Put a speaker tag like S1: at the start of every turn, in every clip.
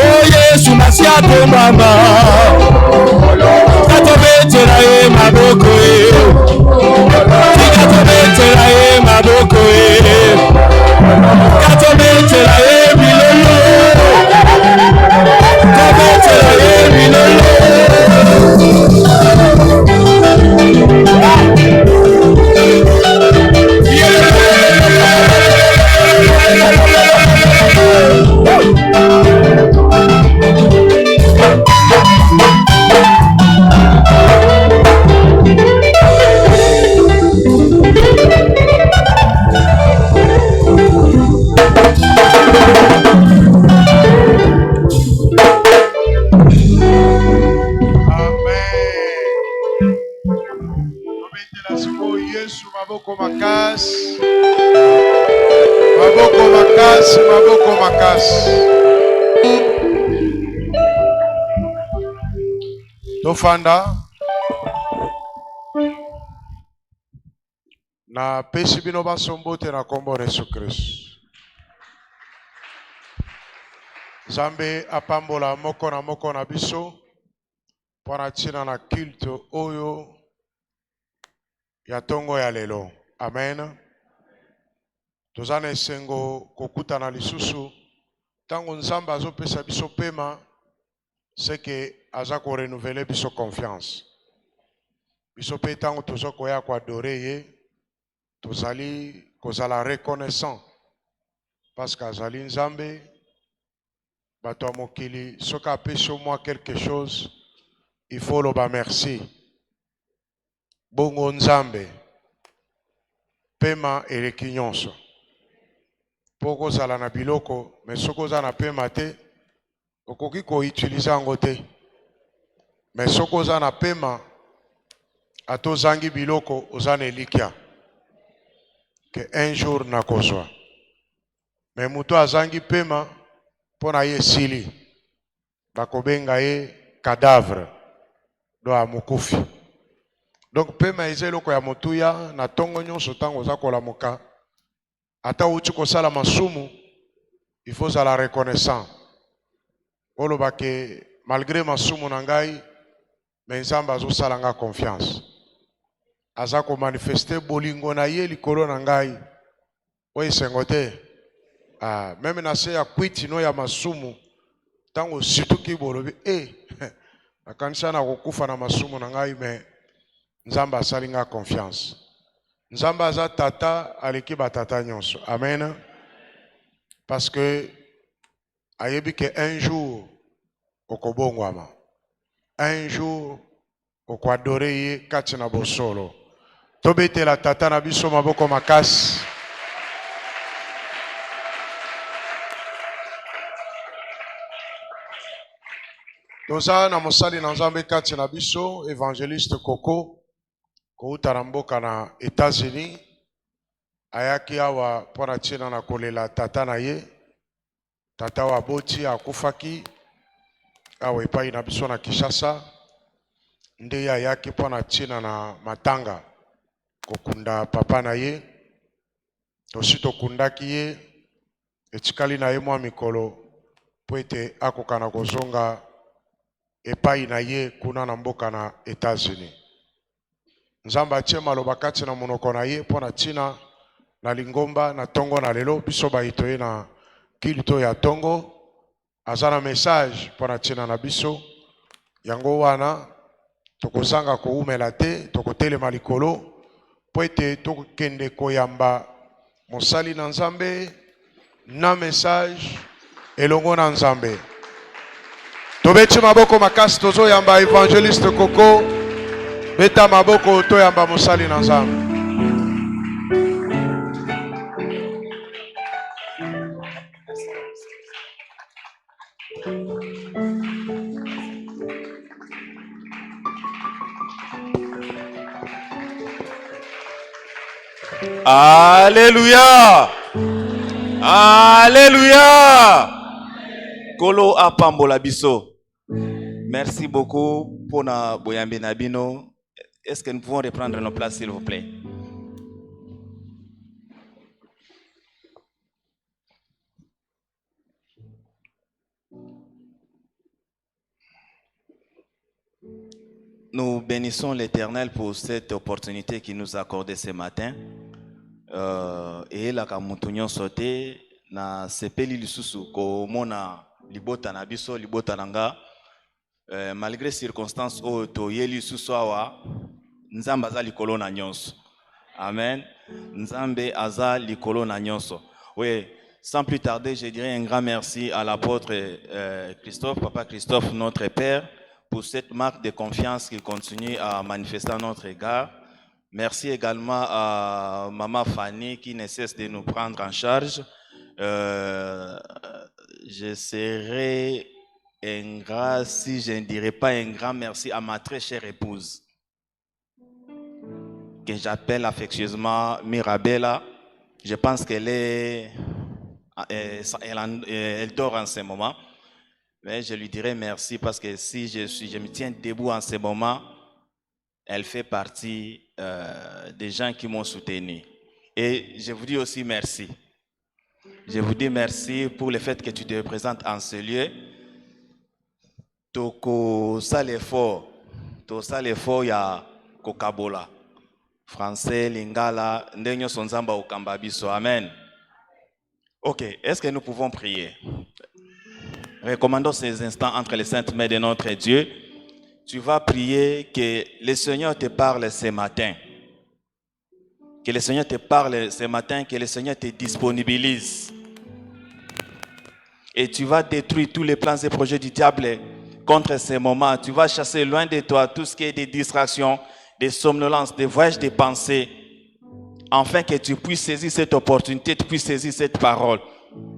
S1: Oh Yesu masiato mama katobetera ye maboko ye katobetera ye maboko ye katobetera ye bilolo katobetera ye bilolo
S2: Maboko makasi, maboko makasi, maboko makasi. Tofanda na pesi bino basombote na kombo Yesu Kristo. Zambe apambola moko na biso pona tina na culte oyo ya tongo ya lelo. Amen. Tozana esengo kokuta na lisusu tango nzamba azopesa biso pema seke aza ko renouveler biso confiance. Biso pe tango tozo koya ko adorer ye tozali kozala reconnaissant parce que azali nzambe bato ya mokili soka apesi moi quelque chose il faut loba merci. Bongo nzambe pema eleki nyonso poko zala na biloko mais soko za na pema te okoki ko utiliser yango te mais soko za na pema atozangi biloko oza na elikia que un jour na kozwa mais muto azangi pema pona ye sili bakobenga ye cadavre do amukufi. Donc pema eza eloko ya motuya na tongo nyonso tango oza kolamuka ata uti kosala masumu il faut la reconnaissant oloba ke malgré masumu na ngai mais nzambe azosala nga confiance aza ko manifester bolingo na ye likolo na ngai oyo esengo te meme na se ya kwiti no ya masumu tango situki bolobi nakanisa na kokufa na masumu na ngai mais nzambe asali nga confiance. Nzambe aza tata aleki batata nyonso. Amen. Parce que ayebi ke un jour okobongwama, un jour okwadore ye kati na bosolo. Tobetela tata na biso maboko makasi. Toza na mosali na Nzambe kati na biso évangéliste Koko kouta na mboka na États-Unis ayaki awa pona tina na kolela tata na ye tata wa boti akufaki awa epai na biso na Kinshasa nde ye ayaki pona tina na matanga kokunda papa na ye tosi tokundaki ye etikali na ye mwa mikolo po ete akoka na kozonga epai na ye kuna na mboka na États-Unis. Nzamba atie maloba kati na monoko na ye pona tina na lingomba na tongo na lelo biso baito ye na kilito ya tongo azana message pona tina na biso yango wana tokozanga koumela te tokotelema likolo po ete tokende koyamba mosali na Nzambe na message elongo na Nzambe. Tobeti maboko makasi tozoyamba évangéliste Koko beta maboko toyamba mosali na Nzambe.
S3: Alléluia. Alléluia. Kolo apambola biso. Merci beaucoup pour na boyambe na bino Est-ce que nous pouvons reprendre nos places, s'il vous plaît? Nous bénissons l'Éternel pour cette opportunité qu'il nous a accordée ce matin. Et la kamutunyo sote na sepeli lisusu ko mona libota na biso libota nanga malgré circonstances o to yeli lisusu awa nzambe aza likolo na nyonso. Amen. Nzambe aza likolo na nyonso. Oui, sans plus tarder, je dirais un grand merci à l'apôtre Christophe, Papa Christophe, notre Père, pour cette marque de confiance qu'il continue à manifester à notre égard. Merci également à Maman Fanny qui ne cesse de nous prendre en charge. Je serai ingrat si je ne dirais pas un grand merci à ma très chère épouse, que j'appelle affectueusement Mirabella. Je pense qu'elle dort en ce moment. Mais je lui dirai merci parce que si je me tiens debout en ce moment, elle fait partie des gens qui m'ont soutenu. Et je vous dis aussi merci. Je vous dis merci pour le fait que tu te présentes en ce lieu. Toko salefo ya kokabola. Français, lingala, ndenyo sonzamba okambabiso. Amen. Ok, est-ce que nous pouvons prier? Recommandons ces instants entre les saintes mains de notre Dieu. Tu vas prier que le Seigneur te parle ce matin. Que le Seigneur te parle ce matin, que le Seigneur te disponibilise. Et tu vas détruire tous les plans et projets du diable contre ces moments. Tu vas chasser loin de toi tout ce qui est des distractions, des somnolences, des voyages de pensée, afin que tu puisses saisir cette opportunité, tu puisses saisir cette parole.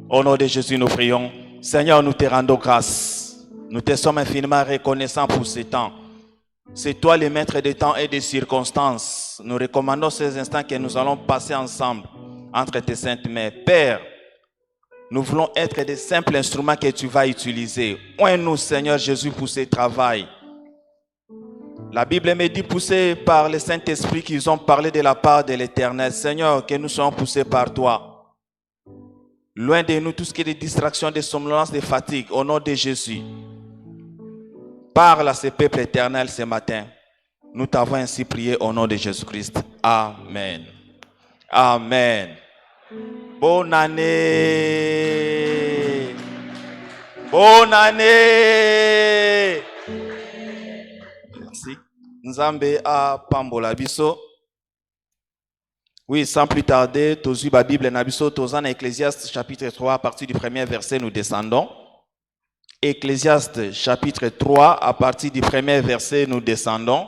S3: Au nom de Jésus, nous prions. Seigneur, nous te rendons grâce. Nous te sommes infiniment reconnaissants pour ce temps. C'est toi le maître des temps et des circonstances. Nous recommandons ces instants que nous allons passer ensemble entre tes saintes mains. Père, nous voulons être des simples instruments que tu vas utiliser. Oins-nous, Seigneur Jésus, pour ce travail. La Bible me dit, poussés par le Saint-Esprit, qu'ils ont parlé de la part de l'Éternel. Seigneur, que nous soyons poussés par toi. Loin de nous tout ce qui est des distractions, des somnolences, des fatigues. Au nom de Jésus. Parle à ce peuple éternel ce matin. Nous t'avons ainsi prié au nom de Jésus-Christ. Amen. Amen. Bonne année. Bonne année. Merci. Nzambe a pambola biso. Oui, sans plus tarder, tozu ba Bible na biso, tozana Ecclésiaste chapitre 3 à partir du premier verset nous descendons. Ecclésiaste chapitre 3 à partir du premier verset nous descendons.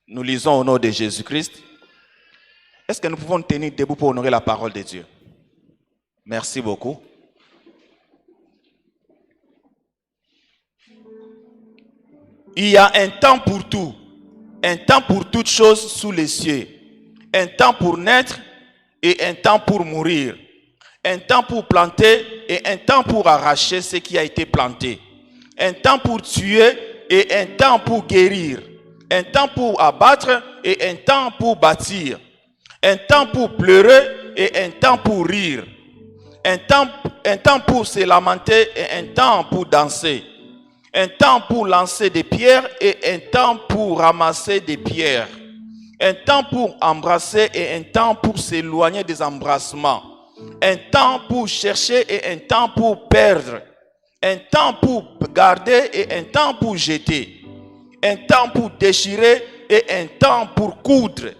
S3: Nous lisons au nom de Jésus-Christ. Est-ce que nous pouvons nous tenir debout pour honorer la parole de Dieu? Merci beaucoup. Il y a un temps pour tout, un temps pour toutes choses sous les cieux, un temps pour naître et un temps pour mourir, un temps pour planter et un temps pour arracher ce qui a été planté, un temps pour tuer et un temps pour guérir, un temps pour abattre et un temps pour bâtir, un temps pour pleurer et un temps pour rire, un temps pour se lamenter et un temps pour danser, un temps pour lancer des pierres et un temps pour ramasser des pierres, un temps pour embrasser et un temps pour s'éloigner des embrassements, un temps pour chercher et un temps pour perdre, un temps pour garder et un temps pour jeter, un temps pour déchirer et un temps pour coudre,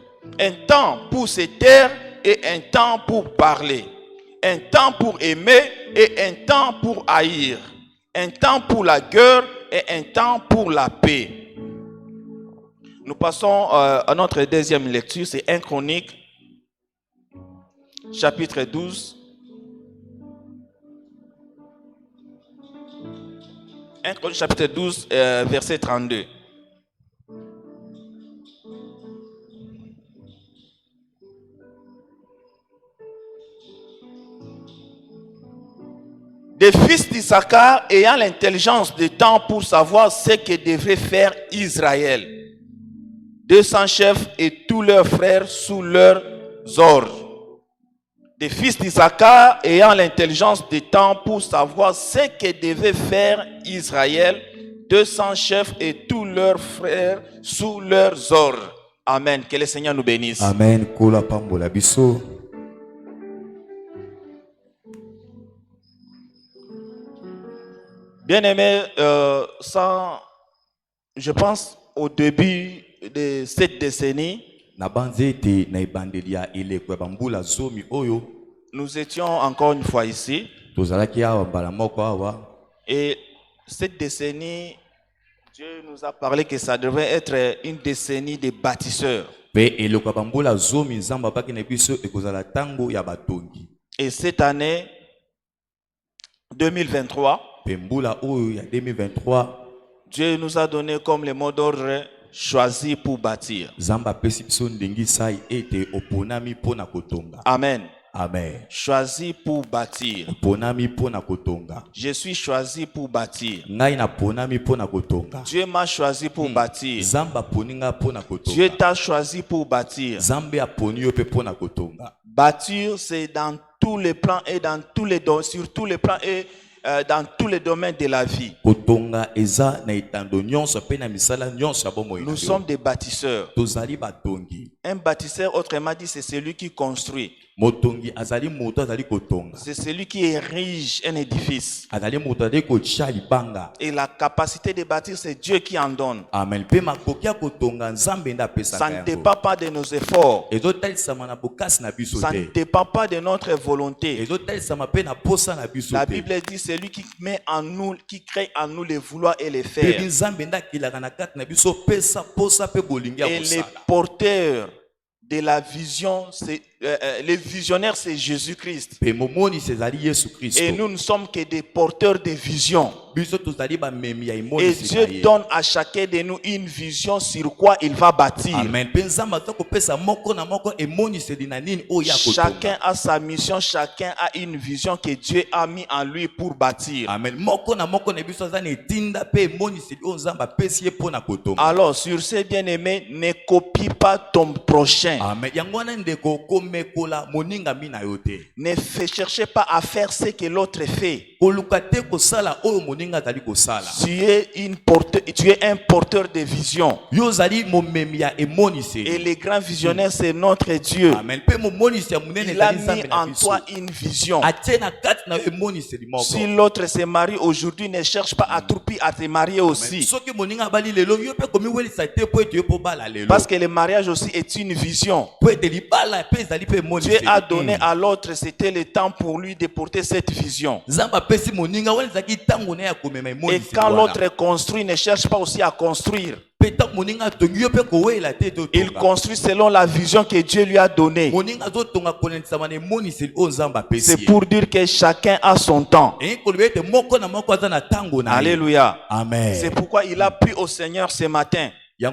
S3: un temps pour se taire et un temps pour parler, un temps pour aimer et un temps pour haïr, un temps pour la guerre et un temps pour la paix. Nous passons à notre deuxième lecture, c'est 1 Chronique, chapitre 12. 1 Chronique, chapitre 12, verset 32. des fils d'Issachar ayant l'intelligence du temps pour savoir ce que devrait faire Israël. 200 chefs et tous leurs frères sous leurs ordres. Des fils d'Issachar ayant l'intelligence du temps pour savoir ce que devait faire Israël. 200 chefs et tous leurs frères sous leurs ordres. Amen. Que le Seigneur nous bénisse.
S4: Amen. Kola pambola biso.
S3: Bien-aimés, je pense au début de cette décennie, nous étions encore une fois ici. Et cette décennie, Dieu nous a parlé que ça devait être une décennie de bâtisseurs. Et cette année 2023, Dieu nous a donné comme le mot d'ordre choisi pour bâtir. Amen.
S4: Amen.
S3: Choisi pour bâtir. Je suis choisi pour bâtir. Dieu m'a choisi pour bâtir. Dieu t'a choisi pour bâtir. Bâtir, c'est dans tous les plans et dans tous les sur tous les plans et dans tous les domaines de la vie. Nous sommes des bâtisseurs. Un bâtisseur, autrement dit, c'est celui qui construit. C'est celui qui érige un édifice. Et la capacité de bâtir, c'est Dieu qui en donne. Ça ne dépend pas de nos efforts. Ça ne dépend pas de notre volonté. La Bible dit celui qui met en nous, qui crée en nous le vouloir et le faire. Et les porteurs de la vision, les visionnaires, c'est Jésus-Christ. Et nous ne sommes que des porteurs de vision. Et Dieu donne à chacun de nous une vision sur quoi il va bâtir. Chacun a sa mission, chacun a une vision que Dieu a mis en lui pour bâtir. Alors, sur ce, bien-aimé, ne copie pas ton prochain. Ne cherchez pas à faire ce que l'autre fait. Tu es un porteur de vision. Et les grands visionnaires, c'est notre Dieu. Il a mis en toi une vision. Si l'autre se marie aujourd'hui, ne cherche pas à trouper à te marier aussi. Parce que le mariage aussi est une vision. Dieu a donné à l'autre, c'était le temps pour lui de porter cette vision. Et quand l'autre construit, ne cherche pas aussi à construire. Il construit selon la vision que Dieu lui a donnée. C'est pour dire que chacun a son temps. Alléluia.
S4: Amen.
S3: C'est pourquoi il a pris au Seigneur ce matin. Il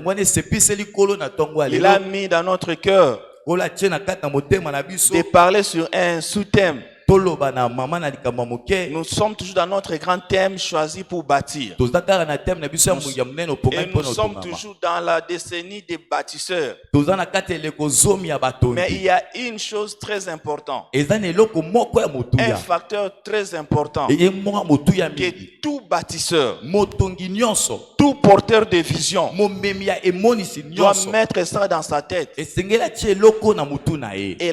S3: a mis dans notre cœur de parler sur un sous-thème. Nous sommes toujours dans notre grand thème choisi pour bâtir. Et nous sommes toujours dans la décennie des bâtisseurs. Mais il y a une chose très importante. Un facteur très important. Que tout bâtisseur, tout porteur de vision doit mettre ça dans sa tête. Et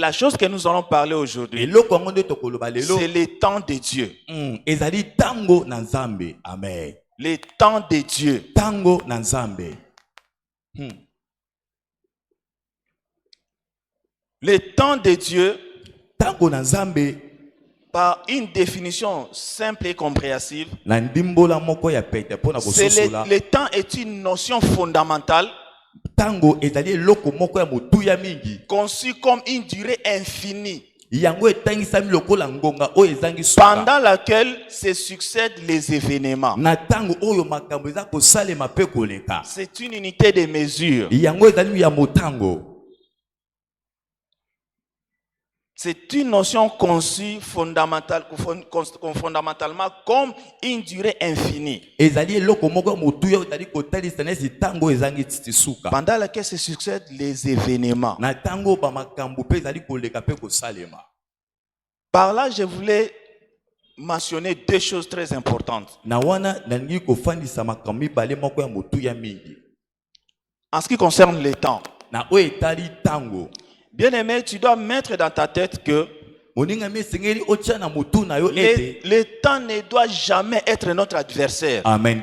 S3: la chose que nous allons parler aujourd'hui, c'est le temps de Dieu.
S4: Amen.
S3: Le temps de Dieu. Le temps de Dieu, par une définition simple et compréhensible, le temps est une notion fondamentale conçue comme une durée infinie pendant laquelle se succèdent les événements. C'est une unité de mesure. C'est une notion conçue fondamentalement comme une durée infinie. Pendant laquelle se succèdent les événements. Par là, je voulais mentionner deux choses très importantes. En ce qui concerne le temps. Bien aimé, tu dois mettre dans ta tête que le temps ne doit jamais être notre adversaire.
S4: Amen.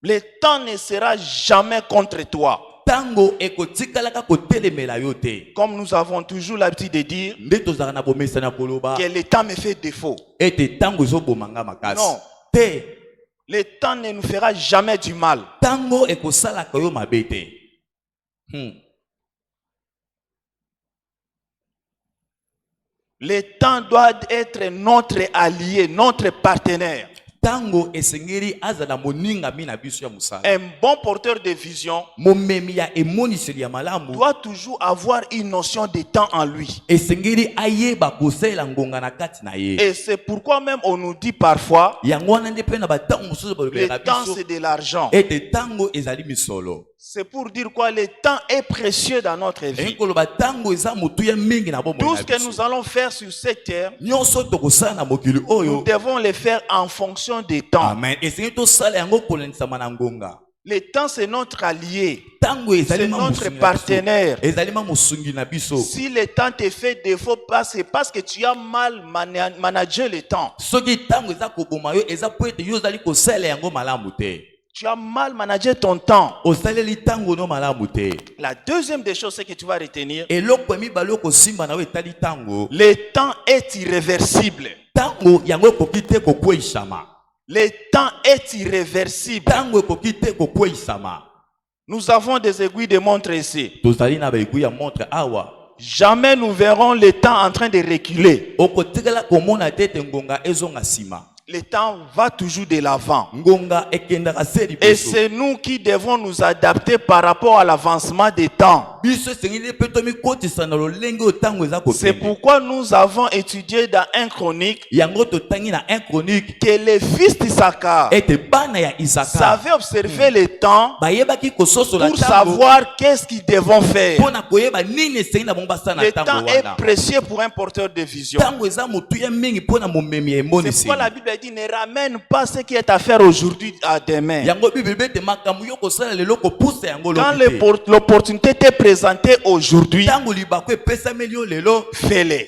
S3: Le temps ne sera jamais contre toi. Comme nous avons toujours l'habitude de dire que le temps me fait défaut. Non. Le temps ne nous fera jamais du mal. Le temps doit être notre allié, notre partenaire. Un bon porteur de vision doit toujours avoir une notion de temps en lui. Et c'est pourquoi même on nous dit parfois le temps c'est de l'argent. C'est pour dire quoi? Le temps est précieux dans notre vie. Tout ce que nous allons faire sur cette terre, nous devons le faire en fonction du temps.
S4: Amen.
S3: Le temps, c'est notre allié. C'est notre partenaire. Si le temps te fait défaut, c'est parce que tu as mal managé le temps. Tu as mal managé ton temps. La deuxième des choses, c'est que tu vas retenir. Le temps est irréversible. Le temps est irréversible. Nous avons des aiguilles de montre ici. Jamais nous verrons le temps en train de reculer. Le temps va toujours de l'avant. Et c'est nous qui devons nous adapter par rapport à l'avancement des temps. C'est pourquoi nous avons étudié dans 1 Chronique que les fils d'Issachar savaient observer le temps pour savoir qu'est-ce qu'ils devront faire. Le temps est précieux pour un porteur de vision. C'est pourquoi la Bible dit ne ramène pas ce qui est à faire aujourd'hui à demain. Quand l'opportunité t'est présentée aujourd'hui, fais-le.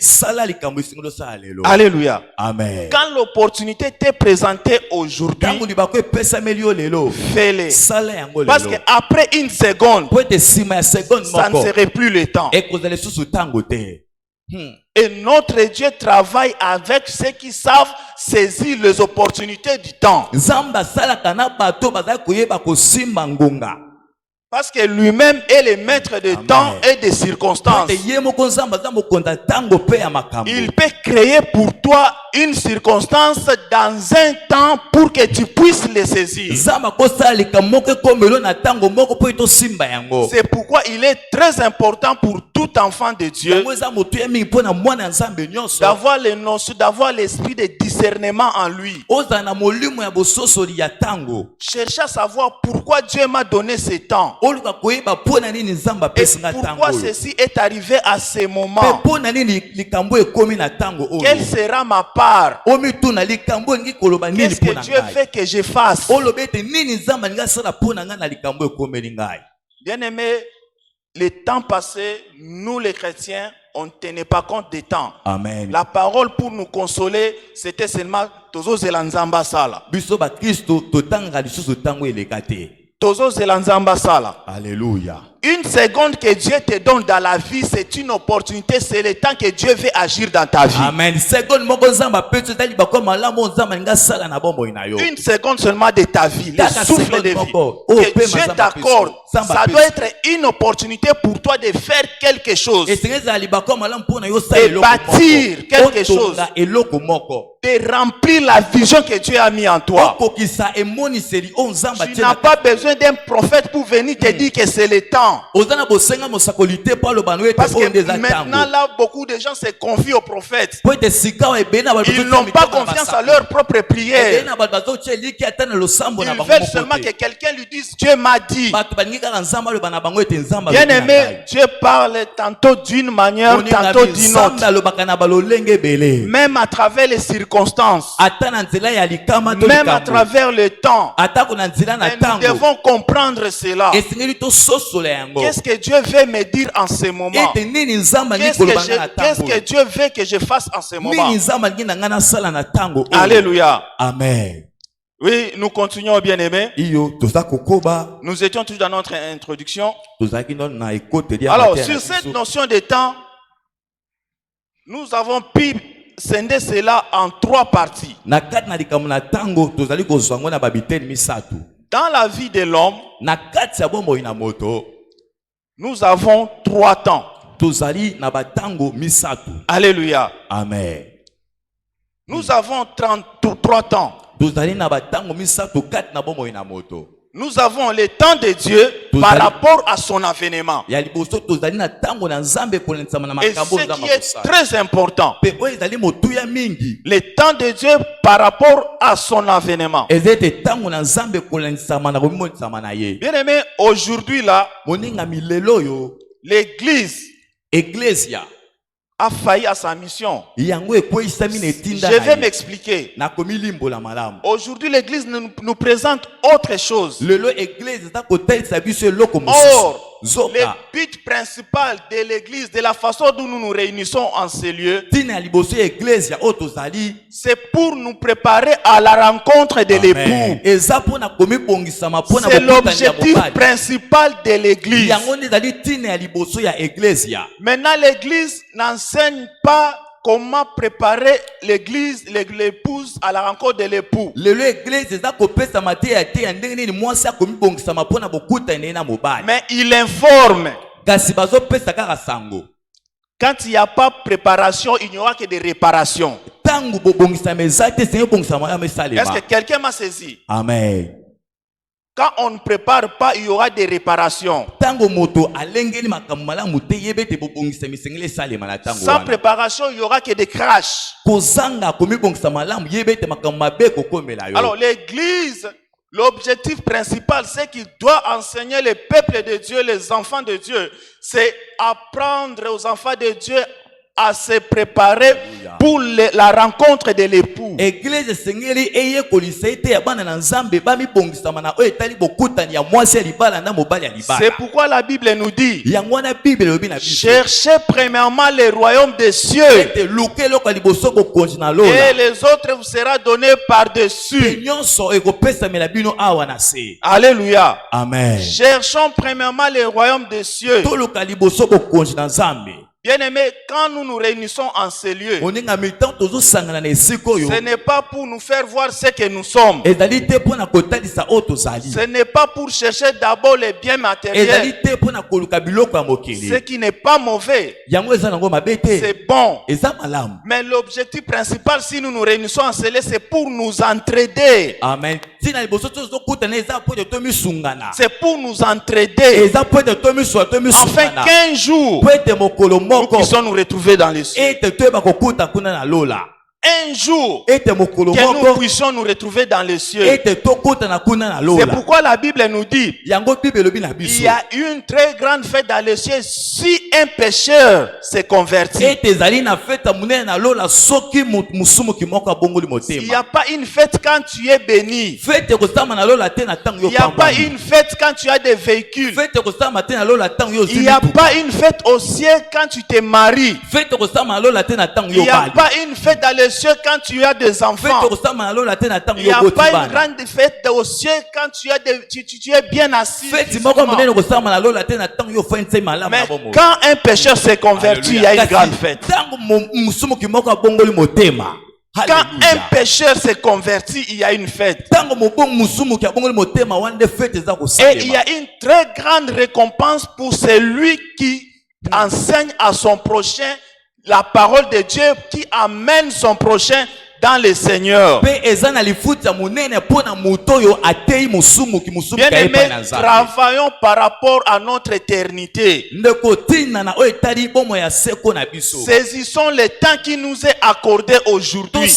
S3: Alléluia.
S4: Amen.
S3: Quand l'opportunité t'est présentée aujourd'hui, fais-le. Parce qu'après une seconde, ça ne serait plus le temps. Et notre Dieu travaille avec ceux qui savent saisir les opportunités du temps. Parce que lui-même est le maître de temps et des circonstances. Il peut créer pour toi une circonstance dans un temps pour que tu puisses le saisir. C'est pourquoi il est très important pour tout enfant de Dieu d'avoir l'esprit de discernement en lui. Chercher à savoir pourquoi Dieu m'a donné ce temps. Et pourquoi ceci est arrivé à ce moment. Quelle sera ma part? Qu'est-ce que Dieu fait que je fasse? Bien aimé, le temps passé, nous les chrétiens, on ne tenait pas compte des temps.
S4: Amen.
S3: La parole pour nous consoler, c'était seulement Tozo Zelanzamba Sala. Tozo Zelanzamba Sala.
S4: Alléluia.
S3: Une seconde que Dieu te donne dans la vie, c'est une opportunité. C'est le temps que Dieu veut agir dans ta vie.
S4: Amen.
S3: Une seconde seulement de ta vie, le souffle de vie que Dieu t'accorde, ça doit être une opportunité pour toi de faire quelque chose, de bâtir quelque chose, de remplir la vision que Dieu a mis en toi. Tu n'as pas besoin d'un prophète pour venir te dire que c'est le temps. temps.
S4: ozana bosenga mosakolité po aloba no ete
S3: Parce
S4: oyo nde
S3: que
S4: eza
S3: maintenant
S4: ntango
S3: là, beaucoup de gens se confient aux prophètes.
S4: po ete sika oyo ebele na bato
S3: Ils n'ont pas confiance à leur propre
S4: ebele
S3: prière.
S4: na bato bazotia eliki ata na losambo na
S3: Ils
S4: bango
S3: veulent
S4: moko
S3: seulement
S4: te.
S3: que quelqu'un lui dise Dieu m'a dit.
S4: bato balingi kaka nzambe aloba na bango ete nzambe
S3: Bien
S4: alobi na
S3: aimé,
S4: ngai.
S3: Dieu parle tantôt d'une manière,
S4: Moninga
S3: tantôt
S4: bi,
S3: d'une
S4: nzambe
S3: autre.
S4: alobaka na balolenge ebele
S3: Même à travers les circonstances,
S4: ata na nzela ya likama to
S3: même à
S4: likambo
S3: travers le temps.
S4: atako na nzela na
S3: Et nous
S4: ntango
S3: devons comprendre cela.
S4: esengeli tososola yango
S3: Qu'est-ce que Dieu veut me dire en ce moment?
S4: ete nini nzambe alingi
S3: Qu'est-ce que,
S4: koloba ngai na
S3: qu'est-ce
S4: ntango
S3: que Dieu veut que je fasse en ce moment?
S4: nini nzambe alingi na ngai nasala na ntango oyo.
S3: Alléluia.
S4: Amen.
S3: Oui, nous continuons, bien aimés.
S4: iyo toza kokoba
S3: Nous étions toujours dans notre introduction.
S4: tozalaki nano na ekoteli ya
S3: Alors,
S4: mateya
S3: sur
S4: na
S3: cette
S4: biso.
S3: notion de temps, nous avons pu scinder cela en 3 parties.
S4: na kati na likambo na ntango tozali kozwa yango na babiteli misato
S3: Dans la vie de l'homme,
S4: na kati ya bomoi na moto
S3: nous avons 3 temps.
S4: tozali na batango misato.
S3: Alléluia.
S4: Amen.
S3: Nous avons 33 temps.
S4: tozali na batango misato kati na bomoi na moto.
S3: Nous avons le temps de Dieu par rapport à son avènement.
S4: ya liboso tozali na tango na nzambe kolensama na
S3: Et
S4: makambo
S3: ce
S4: nzambe
S3: qui est
S4: kosala.
S3: très important,
S4: pe oyo ezali motuya mingi
S3: le temps de Dieu par rapport à son avènement.
S4: eza ete tango na nzambe kolensama na komimonisama na ye.
S3: Bien aimé, aujourd'hui là,
S4: moningami lelo oyo
S3: l'église
S4: eglesia
S3: a failli à sa mission.
S4: yango ekweyisami na etinda
S3: Je
S4: na
S3: vais
S4: ye.
S3: m'expliquer.
S4: nakomilimbola malamu.
S3: Aujourd'hui, l'église nous présente autre chose.
S4: lelo eglise eza kotalisa biso eloko mosusu.
S3: Or, le
S4: zoka
S3: but principal de l'église, de la façon dont nous nous réunissons en ces lieux,
S4: ntina ya liboso ya eglesia oyo tozali
S3: c'est pour nous préparer à la rencontre de l'époux.
S4: Amen. eza mpona komibongisama mpona
S3: C'est
S4: bokutani ya
S3: l'objectif
S4: mobali.
S3: principal de l'église.
S4: yango nde ezali ntina ya liboso ya eglesia.
S3: Maintenant, l'église n'enseigne pas comment préparer l'épouse à la rencontre de l'époux.
S4: lelo eglise eza kopesama te ya te ya ndenge nini mwasi akomibongisama mpona bokutani na ye na mobali.
S3: Mais il informe.
S4: kasi bazopesa kaka sango.
S3: Quand il n'y a pas préparation, il n'y aura que des réparations.
S4: ntango bobongisama eza te esengeli bongisama ya
S3: Est-ce
S4: mesalema.
S3: que quelqu'un m'a saisi?
S4: amen.
S3: Quand on ne prépare pas, il y aura des réparations.
S4: ntango moto alengeli makambo malamu te yebe ete bobongisama esengeli esalema na ntango
S3: Sans
S4: wana.
S3: préparation, il n'y aura que des crashs.
S4: kozanga komibongisa malamu yebe ete makambo mabe kokomela yo.
S3: Alors l'église, l'objectif principal, c'est qu'il doit enseigner le peuple de Dieu, les enfants de Dieu. C'est apprendre aux enfants de Dieu à se préparer pour la rencontre de l'époux.
S4: eglise esengeli eyekolisa ete ya bana na nzambe bamibongisama na oyo etali bokutani ya mwasi ya libala na mobali ya
S3: C'est
S4: libala.
S3: pourquoi la Bible nous dit,
S4: yango wana bible elobi na biso
S3: cherchez premièrement le royaume des cieux
S4: ete luka eloko ya liboso bokonzi na
S3: et
S4: lola
S3: les autres vous sera donné
S4: pe
S3: par-dessus.
S4: nyonso ekopesamela bino awa na se.
S3: Alléluia.
S4: amen.
S3: Cherchons premièrement le royaume des cieux.
S4: toluka liboso bokonzi na nzambe.
S3: Bien-aimés, quand nous nous réunissons en ces lieux,
S4: moninga mitan tozosangana na esika oyo
S3: ce n'est pas pour nous faire voir ce que nous sommes.
S4: ezali te mpona kotalisa oyo tozali.
S3: Ce n'est pas pour chercher d'abord les biens matériels,
S4: ezali te mpona koluka biloko ya
S3: ce
S4: mokili.
S3: qui n'est pas mauvais,
S4: yango eza nango mabe te
S3: c'est bon.
S4: eza malamu.
S3: Mais l'objectif principal, si nous nous réunissons en ces lieux, c'est pour nous entraider.
S4: amen. ntina liboso tozokutana eza mpo ete tomisungana.
S3: C'est pour nous entraider.
S4: eza mpo ete tomiswa
S3: Afin
S4: tomisungana
S3: qu'un jour,
S4: mpo ete mokolo
S3: nous
S4: moko
S3: puissions nous retrouver dans les cieux.
S4: ete toyeba kokuta kuna na lola.
S3: Un jour,
S4: ete mokolo
S3: que nous
S4: moko
S3: puissions nous retrouver dans les cieux.
S4: ete tokutana kuna na
S3: C'est
S4: lola.
S3: pourquoi la Bible nous dit,
S4: yango bible elobi na
S3: il
S4: biso
S3: y a une très grande fête dans les cieux si un pécheur s'est converti.
S4: ete ezali na fete monene na lola soki musumuki moko abongoli
S3: Il n'y
S4: motema.
S3: a pas une fête quand tu es béni.
S4: fete ekosama na lola te na ntango yo
S3: Il n'y a pas
S4: pambani.
S3: une fête quand tu as des véhicules.
S4: fete ekosama te na lola ntango yo
S3: Il n'y a pas une fête au ciel quand tu te maries.
S4: fete ekosama na lola te na ntango
S3: Il
S4: yo
S3: n'y a
S4: bali.
S3: pas une fête dans les cieux quand tu as des
S4: fete
S3: enfants.
S4: ekosama na lola te na ntango
S3: Il n'y
S4: yo
S3: a
S4: boti
S3: pas une
S4: bana.
S3: grande fête au ciel quand tu es bien assis.
S4: fete moko
S3: physiquement.
S4: monene ekosama na lola te na ntango yo ofandisi malamu
S3: Mais
S4: na bomoi.
S3: quand un pécheur s'est converti, il y a une grande fête.
S4: ntango musumuki moko abongoli motema.
S3: Quand
S4: Hallelujah.
S3: un pécheur s'est converti, il y a une fête.
S4: ntango mobongo musumuki abongoli motema wana nde fete eza
S3: Et il y
S4: kosalema.
S3: a une très grande récompense pour celui qui enseigne à son prochain la parole de Dieu, qui amène son prochain dans le Seigneur. Bien-aimés, travaillons par rapport à notre éternité. Saisissons le temps qui nous est accordé aujourd'hui.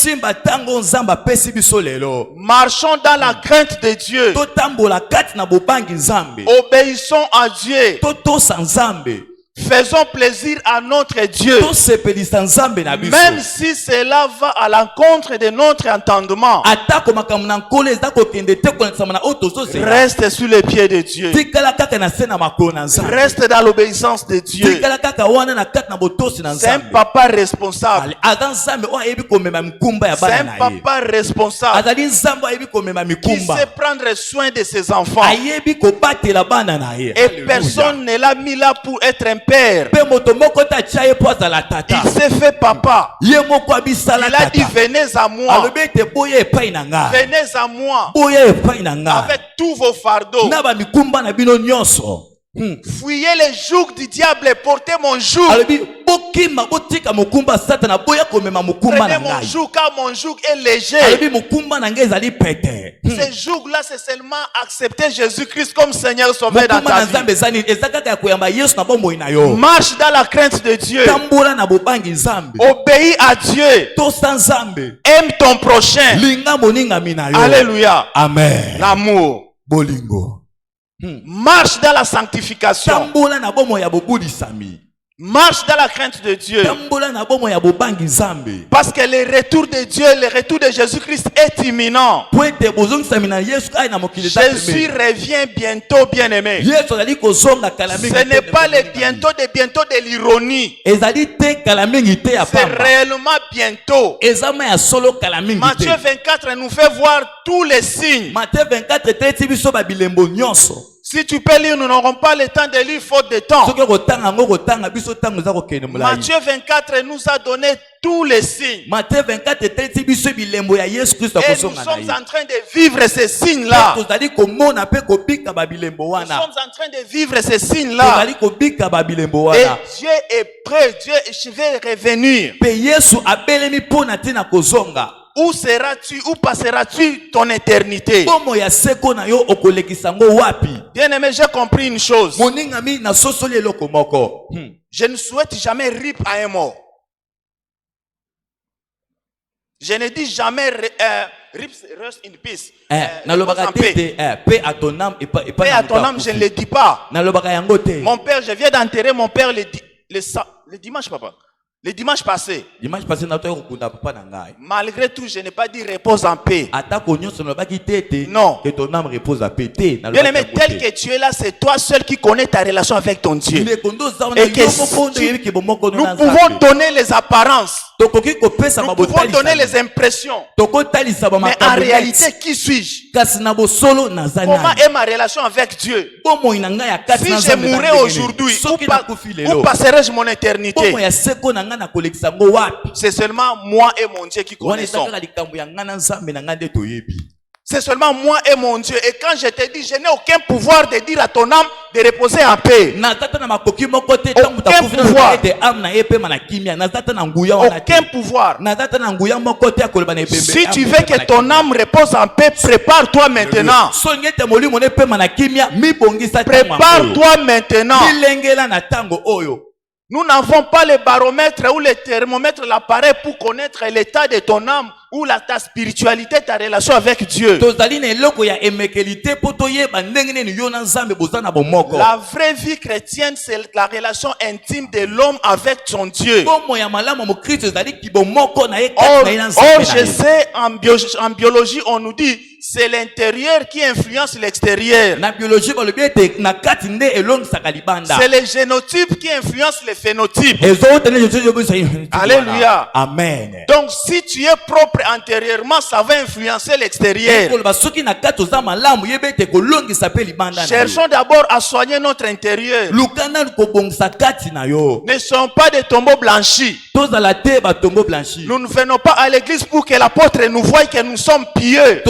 S3: Marchons dans la crainte de Dieu. Obéissons à Dieu. Faisons plaisir à notre Dieu. Même si cela va à l'encontre de notre entendement. Reste sur les pieds de Dieu. Reste dans l'obéissance de Dieu. C'est un papa responsable. C'est un papa responsable qui sait prendre soin de ses enfants. Et personne ne l'a mis là pour être un père. Il s'est fait papa. Il a dit venez à moi. Venez à moi avec tous vos fardeaux. Fuyez les jougs du diable et portez mon joug. Prenez mon joug car mon joug est léger. Ce joug-là, c'est seulement accepter Jésus-Christ comme Seigneur Sauveur dans ta vie. Marche dans la crainte de Dieu. Obéis à Dieu. Aime ton prochain. Alléluia.
S4: Amen.
S3: L'amour. Marche dans la sanctification. Marche dans la crainte de Dieu. Parce que le retour de Dieu, le retour de Jésus-Christ est imminent. Jésus revient bientôt, bien-aimé. Ce n'est pas le bientôt de l'ironie. C'est réellement bientôt. Matthieu 24 nous fait voir tous les signes. Si tu peux lire, nous n'aurons pas le temps de lire faute de temps. Matthieu 24 nous a donné tous les signes. Et nous sommes en train de vivre ces signes-là. Nous sommes en train de vivre ces signes-là. Et Dieu est prêt. Dieu, je vais revenir. Où seras-tu? Où passeras-tu ton éternité? Bien-aimé, j'ai compris une chose. Je ne souhaite jamais rip à un mort. Je ne dis jamais rip, rest in peace. Paix à ton âme, je ne le dis pas. Mon père, je viens d'enterrer mon père le dimanche, papa. Le dimanche passé, malgré tout, je n'ai pas dit repose en paix. Non.
S4: Que ton âme repose en paix.
S3: Bien aimé, tel que tu es là, c'est toi seul qui connais ta relation avec ton Dieu. Et que nous pouvons donner les apparences. Nous pouvons donner les impressions. Mais en réalité, qui suis-je? Comment est ma relation avec Dieu? Si je mourrais aujourd'hui, où passerai-je mon éternité? C'est seulement moi et mon Dieu qui connaissons. C'est seulement moi et mon Dieu. Et quand je te dis, je n'ai aucun pouvoir de dire à ton âme de reposer en paix. Aucun pouvoir. Aucun pouvoir. Si tu veux que ton âme repose en paix, prépare-toi maintenant. Prépare-toi maintenant. Nous n'avons pas le baromètre ou le thermomètre, l'appareil pour connaître l'état de ton âme ou ta spiritualité, ta relation avec Dieu. La vraie vie chrétienne, c'est la relation intime de l'homme avec son Dieu. Or, je sais, en biologie, on nous dit, c'est l'intérieur qui influence l'extérieur. C'est le génotype qui influence le phénotype. Alléluia.
S4: Amen.
S3: Donc, si tu es propre intérieurement, ça va influencer l'extérieur. Cherchons d'abord à soigner notre intérieur. Ne sont pas des tombeaux blanchis. Nous ne venons pas à l'église pour que l'apôtre nous voie que nous sommes pieux.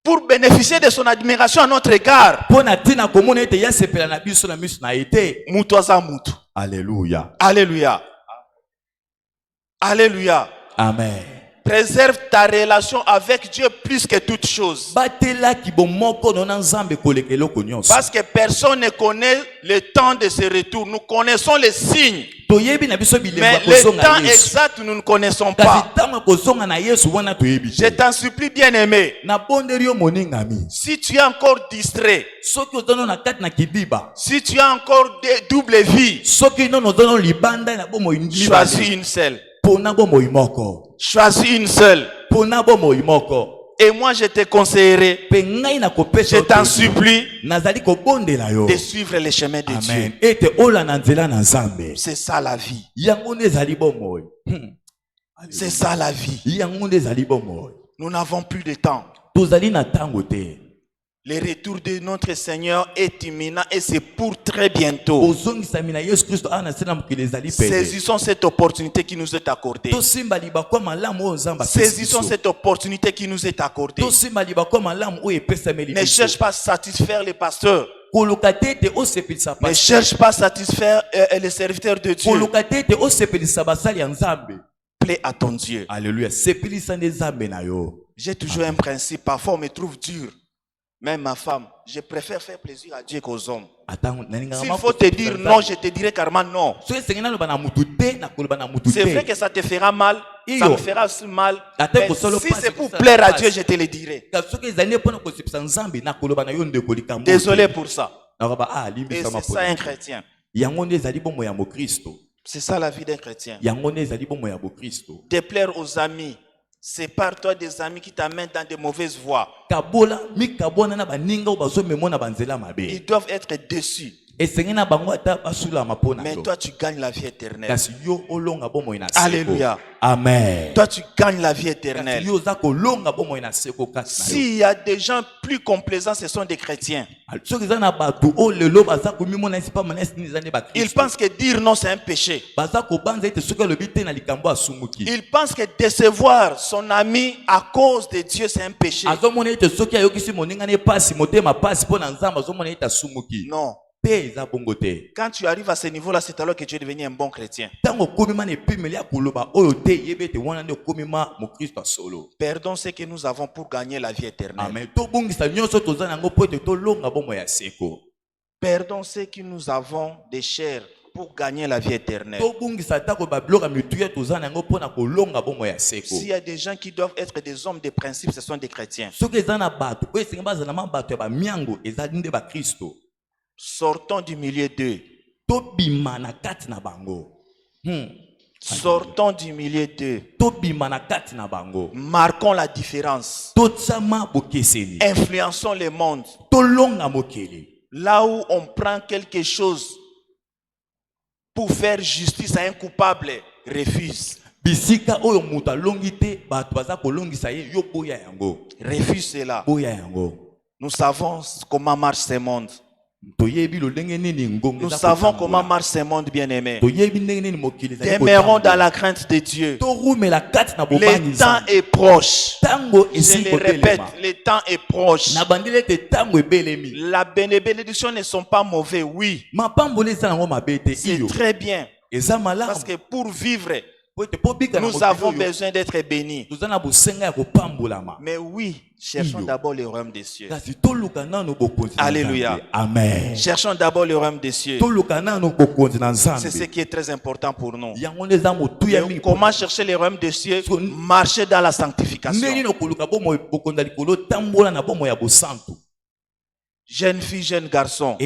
S3: Pour bénéficier de son admiration à notre égard.
S4: Alléluia.
S3: Alléluia. Alléluia.
S4: Amen.
S3: Préserve ta relation avec Dieu plus que toute chose.
S4: Batela ki bomoko nona nzambe kolekelo konyonso.
S3: Parce que personne ne connaît le temps de ce retour. Nous connaissons les signes.
S4: Toyebi na biso
S3: Mais
S4: bilemba
S3: le
S4: kozonga
S3: temps
S4: Yesu.
S3: exact, nous ne connaissons
S4: Kasi
S3: pas.
S4: tanga kozonga na Yesu wana toyebi.
S3: Je t'en supplie, bien-aimé.
S4: Na bondeli yo moningami.
S3: Si tu es encore distrait,
S4: Soki ozono na kati na kidiba.
S3: si tu as encore des doubles vies,
S4: Soki nono ozono libanda na bomo
S3: choisis une seule.
S4: Pona bomo imoko.
S3: Choisis une seule.
S4: Pona bomo imoko.
S3: Et moi, je te conseillerais,
S4: Pe ngai na kopesa
S3: je t'en supplie,
S4: nazali kobondela yo.
S3: de suivre les chemins de
S4: Amen.
S3: Dieu.
S4: Ete ola na nzela na nzambe.
S3: C'est ça la vie.
S4: Yango nde ezali bomo.
S3: C'est ça la vie.
S4: Yango nde ezali bomo.
S3: Nous n'avons plus de temps.
S4: Tozali na tango te.
S3: Le retour de notre Seigneur est imminent et c'est pour très bientôt.
S4: Ozongisa mina Yesu Kristo ana sena mukile ezali pele.
S3: Saisissons cette opportunité qui nous est accordée.
S4: Tosimba libakwa malamu oyo nzamba.
S3: Saisissons cette opportunité qui nous est accordée.
S4: Tosimba libakwa malamu oyo epesameli.
S3: Ne cherche pas à satisfaire les pasteurs.
S4: Koluka tete osepelisa
S3: Ne
S4: pasteur.
S3: cherche pas à satisfaire les serviteurs de Dieu.
S4: Koluka tete osepelisa basali ya nzambe.
S3: Plaît à ton Dieu.
S4: Alléluia. Sepelisa nde nzambe na yo.
S3: J'ai toujours un principe. Parfois, on me trouve dur. Même ma femme, je préfère faire plaisir à Dieu qu'aux hommes. S'il faut te dire non, je te dirai carrément non. C'est vrai que ça te fera mal, ça me fera aussi mal. Mais si c'est pour plaire à Dieu, je te le dirai. Désolé pour ça. Et c'est ça un chrétien. C'est ça la vie d'un chrétien. Déplaire aux amis. Sépare-toi des amis qui t'amènent dans de mauvaises voies. Ils doivent être déçus. Mais toi, tu gagnes la vie éternelle. Alléluia.
S4: Amen.
S3: Toi, tu gagnes la vie éternelle. S'il y a des gens plus complaisants, ce sont des chrétiens. Ils pensent que dire non, c'est un péché. Ils pensent que décevoir son ami à cause de Dieu, c'est un péché. Non. Quand tu arrives à ce niveau-là, c'est alors que tu es devenu un bon chrétien. Perdons ce que nous avons pour gagner la vie éternelle. Perdons ce que nous avons de cher pour gagner la vie éternelle. S'il y a des gens qui doivent être des hommes de principe, ce sont des chrétiens. Sortons du milieu d'eux. Sortons du milieu d'eux. Marquons la différence. Influençons le monde. Là où on prend quelque chose pour faire justice à un coupable, refuse. Refuse cela. Nous savons comment marche ce monde. Nous savons comment marche ce monde, bien-aimé. Demeurons dans la crainte de Dieu. Le temps est proche. Je le répète, le temps est proche. La bénédiction ne sont pas mauvais, oui. C'est très bien. Parce que pour vivre, nous avons besoin d'être bénis. Mais oui, cherchons d'abord le royaume des cieux. Alléluia.
S4: Amen.
S3: Cherchons d'abord le royaume des cieux. C'est ce qui est très important pour nous. Et comment chercher le royaume des cieux? Marcher dans la sanctification. Jeune fille, jeune garçon,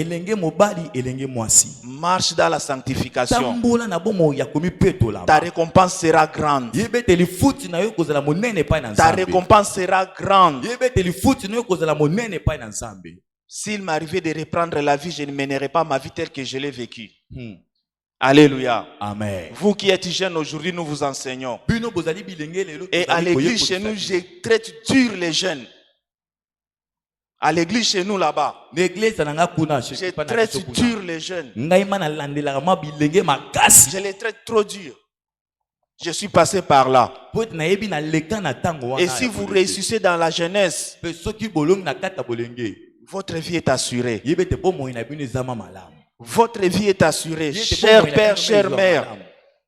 S3: marche dans la sanctification. Ta récompense sera grande. Ta récompense sera grande. S'il m'arrivait de reprendre la vie, je ne mènerai pas ma vie telle que je l'ai vécue. Alléluia.
S4: Amen.
S3: Vous qui êtes jeunes aujourd'hui, nous vous enseignons. Et à l'église chez nous, je traite dur les jeunes. À l'église chez nous là-bas, je traite dur les jeunes. Je les traite trop dur. Je suis passé par là. Et si vous réussissez dans la jeunesse, votre vie est assurée. Votre vie est assurée. Cher père, chère mère,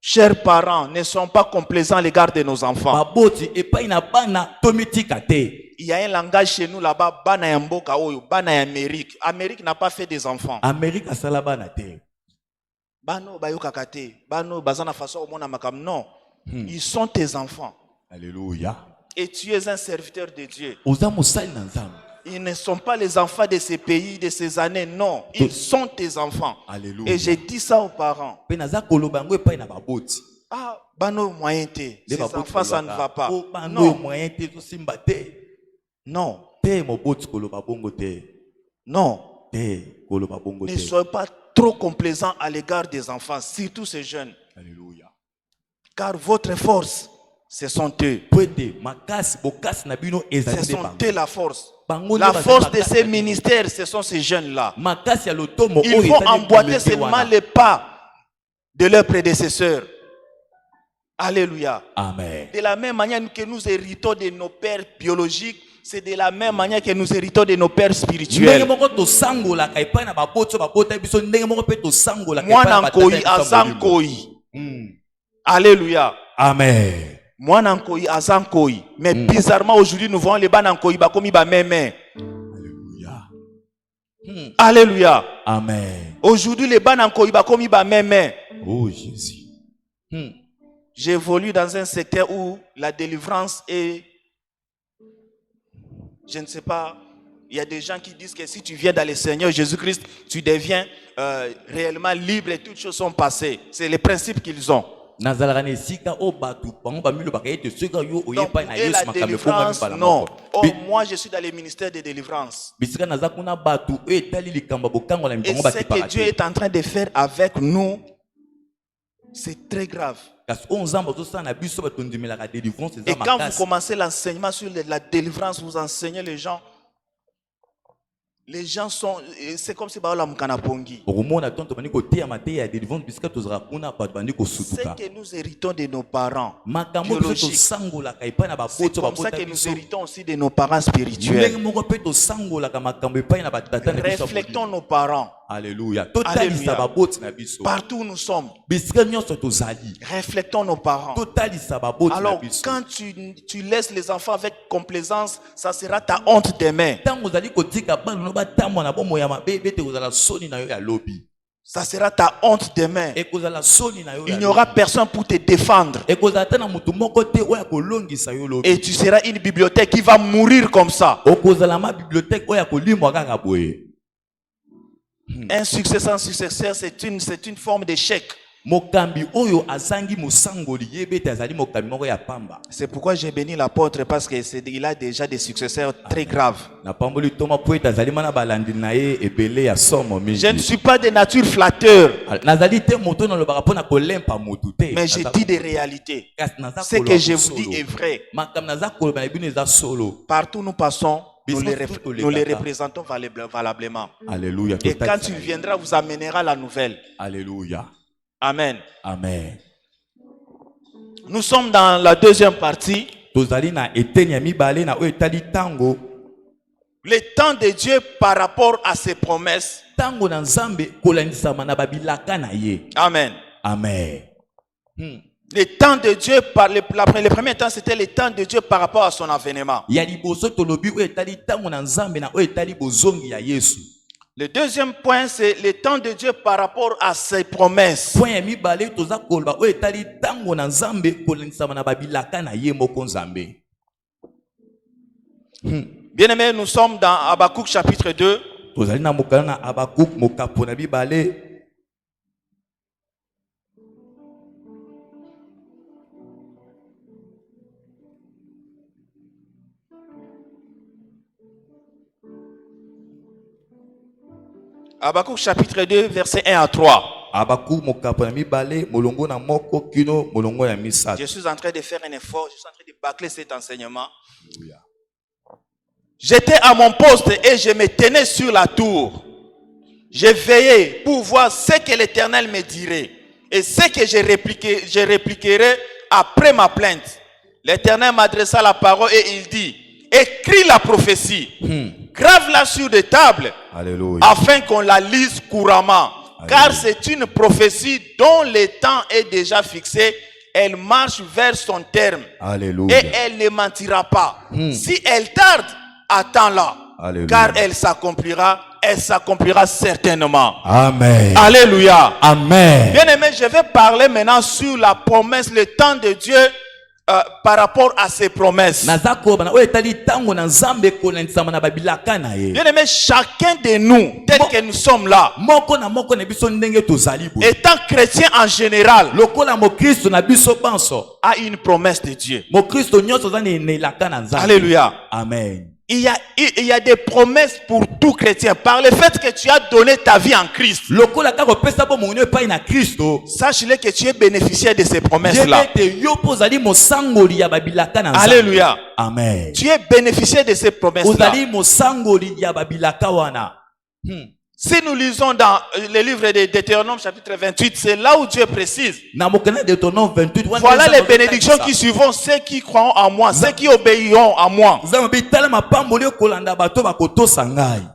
S3: chers parents, ne sont pas complaisants à l'égard de nos enfants.
S4: baboti epai na bana tomitika te.
S3: Il y a un langage chez nous là-bas, bana ya mboka oyo, bana ya Amérique. Amérique n'a pas fait des enfants.
S4: Amérique asala bana te.
S3: Bano bayokaka te, bano bazana façon au monde makam non. Ils sont tes enfants.
S4: Alléluia.
S3: Et tu es un serviteur de Dieu.
S4: Oza mosali na nzambe.
S3: Ils ne sont pas les enfants de ces pays, de ces années, non. Ils sont tes enfants.
S4: Alléluia.
S3: Et j'ai dit ça aux parents.
S4: Pe naza koloba ngo epai na baboti.
S3: Ah, bano moyen te. Ces enfants, ça ne va pas.
S4: Oh, bano
S3: Non,
S4: moyen te to simba te.
S3: non,
S4: Te moboti koloba bongo te.
S3: non.
S4: Te koloba bongo
S3: Ne
S4: te.
S3: soyez pas trop complaisants à l'égard des enfants, surtout ces jeunes.
S4: Alléluia.
S3: Car votre force, ce sont eux.
S4: Pwete makasi bokasi na bino
S3: Ce
S4: ezali
S3: sont
S4: bango.
S3: eux la force.
S4: Bango
S3: La
S4: nde
S3: force
S4: bazali
S3: de ces
S4: makasi.
S3: ministères, ce sont ces jeunes-là.
S4: Makasi ya lotomo
S3: Ils
S4: oyo
S3: vont
S4: etali
S3: emboîter
S4: bilenge
S3: seulement
S4: wana.
S3: les pas de leurs prédécesseurs. Alléluia.
S4: Amen.
S3: De la même manière que nous héritons de nos pères biologiques, c'est de la même manière que nous héritons de nos pères
S4: Ndenge
S3: spirituels.
S4: moko tosangolaka epai na baboti oyo babota biso ndenge moko mpe tosangolaka epai
S3: Mwana
S4: na batata
S3: nkoi
S4: biso
S3: aza
S4: ya molimo.
S3: nkoi. Alléluia.
S4: Amen.
S3: Mwana nkoi aza nkoi. Mais bizarrement aujourd'hui nous voyons les bana nkoi bakomi ba meme.
S4: Alléluia.
S3: Alléluia.
S4: Amen.
S3: Aujourd'hui les bana nkoi bakomi ba meme.
S4: Oh Jésus.
S3: J'évolue dans un secteur où la délivrance est, je ne sais pas, il y a des gens qui disent que si tu viens dans le Seigneur Jésus-Christ, tu deviens réellement libre et toutes choses sont passées. C'est les principes qu'ils ont.
S4: Nazalaka na esika o batu bango bamilobaka ete soki yo
S3: Donc,
S4: oyepai na
S3: et la
S4: Yesu makambo ekoma
S3: délivrance,
S4: mibala
S3: non.
S4: moko.
S3: Oh, moi, je suis dans les ministères de délivrance.
S4: Bisika naza kuna batu oyo etali likambo bokangola
S3: Et
S4: mibango
S3: ce que
S4: batipaka
S3: Dieu
S4: te.
S3: est en train de faire avec nous, c'est très grave.
S4: Kasi oyo nzambe azosala na biso batondimelaka délivrance
S3: Et
S4: eza
S3: quand vous
S4: makasi.
S3: commencez l'enseignement sur la délivrance, vous enseignez les gens. Les gens sont, c'est comme si baola mukana pongi.
S4: okomona tonto bandi koteya mateya ya délivrance bisika tozalaka kuna bato bandi
S3: C'est
S4: kosutuka
S3: que nous héritons de nos parents
S4: makambo biso
S3: biologiques.
S4: tosangolaka epai na
S3: C'est
S4: baboti
S3: comme ça
S4: babota
S3: que nous
S4: biso
S3: héritons aussi de nos parents
S4: ndenge
S3: spirituels.
S4: moko mpe tosangolaka makambo epai na batata na biso ya
S3: Reflectons
S4: molimo.
S3: nos parents
S4: Alléluia. Totalisa
S3: Alléluia.
S4: baboti na biso
S3: partout où nous sommes.
S4: bisika nyonso tozali
S3: Reflectons nos parents.
S4: totalisa baboti na
S3: Alors,
S4: biso
S3: quand tu laisses les enfants avec complaisance, ça sera ta honte demain.
S4: ntango ozali kotika bana no batamwa na bomoi ya mabe ete kozala soni na yo ya lobi
S3: Ça sera ta honte demain.
S4: ekozala soni na yo
S3: Il
S4: ya
S3: n'y aura
S4: lobi.
S3: personne pour te défendre.
S4: ekozala te na motu moko te oyo akolongisa yo lobi
S3: Et tu seras une bibliothèque qui va mourir comme ça.
S4: okozala ma bibliothèque oyo akolimwa kaka boye.
S3: Un succès sans successeur, c'est une forme d'échec.
S4: mokambi oyo azangi mosangoli yebe ete azali mokambi moko ya pamba.
S3: C'est pourquoi j'ai béni l'apôtre parce qu'il a déjà des successeurs très graves.
S4: napamboli toma po ete azali mana balandi na ye ebele ya somo mingi.
S3: Je ne suis pas de nature flatteur,
S4: nazali te moto nalobaka mpo na kolempa motu te.
S3: mais je dis des réalités.
S4: Kasi naza
S3: Ce
S4: koloba
S3: que je vous
S4: solo.
S3: dis est vrai.
S4: makambo naza koloba na bino eza solo.
S3: Partout où nous passons, nous
S4: Bisous,
S3: les représentons valablement.
S4: Alléluia.
S3: Et quand tu viendras, vous amènera la nouvelle.
S4: Alléluia.
S3: Amen.
S4: Amen.
S3: Nous sommes dans la deuxième partie.
S4: tozali na eteni ya mibale na oyo etali tango.
S3: Le temps de Dieu par rapport à ses promesses.
S4: Tango na nzambe kolandisama na babilaka na ye.
S3: Amen.
S4: Amen.
S3: Le temps de Dieu, le premier temps, c'était le temps de Dieu par rapport à son avènement.
S4: Ya liboso tolobi oyo etali tango na nzambe na oyo etali bozongi ya Yesu.
S3: Le deuxième point, c'est le temps de Dieu par rapport à ses promesses.
S4: Point ya mibale toza koloba oyo etali tango na nzambe kolandisama na babilaka na ye moko nzambe.
S3: Bien-aimés, nous sommes dans Habakkuk chapitre 2.
S4: Tozali na mokana na Habakkuk mokapo na bibale.
S3: Habakkuk chapitre 2, versets 1 à 3.
S4: Habakkuk mokapo na mibale molongo na moko kino molongo ya misato.
S3: Je suis en train de faire un effort, je suis en train de bâcler cet enseignement. J'étais à mon poste et je me tenais sur la tour. Je veillais pour voir ce que l'Éternel me dirait et ce que je répliquerai après ma plainte. L'Éternel m'adressa la parole et il dit: écris la prophétie, grave-la sur des tables,
S4: Alléluia.
S3: afin qu'on la lise couramment. Car c'est une prophétie dont le temps est déjà fixé. Elle marche vers son terme.
S4: Alléluia.
S3: Et elle ne mentira pas. Si elle tarde, attends-la.
S4: Alléluia.
S3: Car elle s'accomplira certainement.
S4: Amen.
S3: Alléluia.
S4: Amen.
S3: Bien aimé, je vais parler maintenant sur la promesse, le temps de Dieu par rapport à ses promesses. Bien aimé, chacun de nous, tel que nous sommes là, étant chrétien en général, a une promesse de Dieu. Alléluia.
S4: Amen.
S3: Il y a des promesses pour tout chrétien. Par le fait que tu as donné ta vie en Christ, sache-le que tu es bénéficiaire de ces promesses-là. Alléluia.
S4: Amen.
S3: Tu es bénéficiaire de ces promesses-là. Si nous lisons dans le livre de Deutéronome chapitre 28, c'est là où Dieu précise. Voilà les bénédictions qui suivront ceux qui croiront en moi, ceux qui obéiront à moi.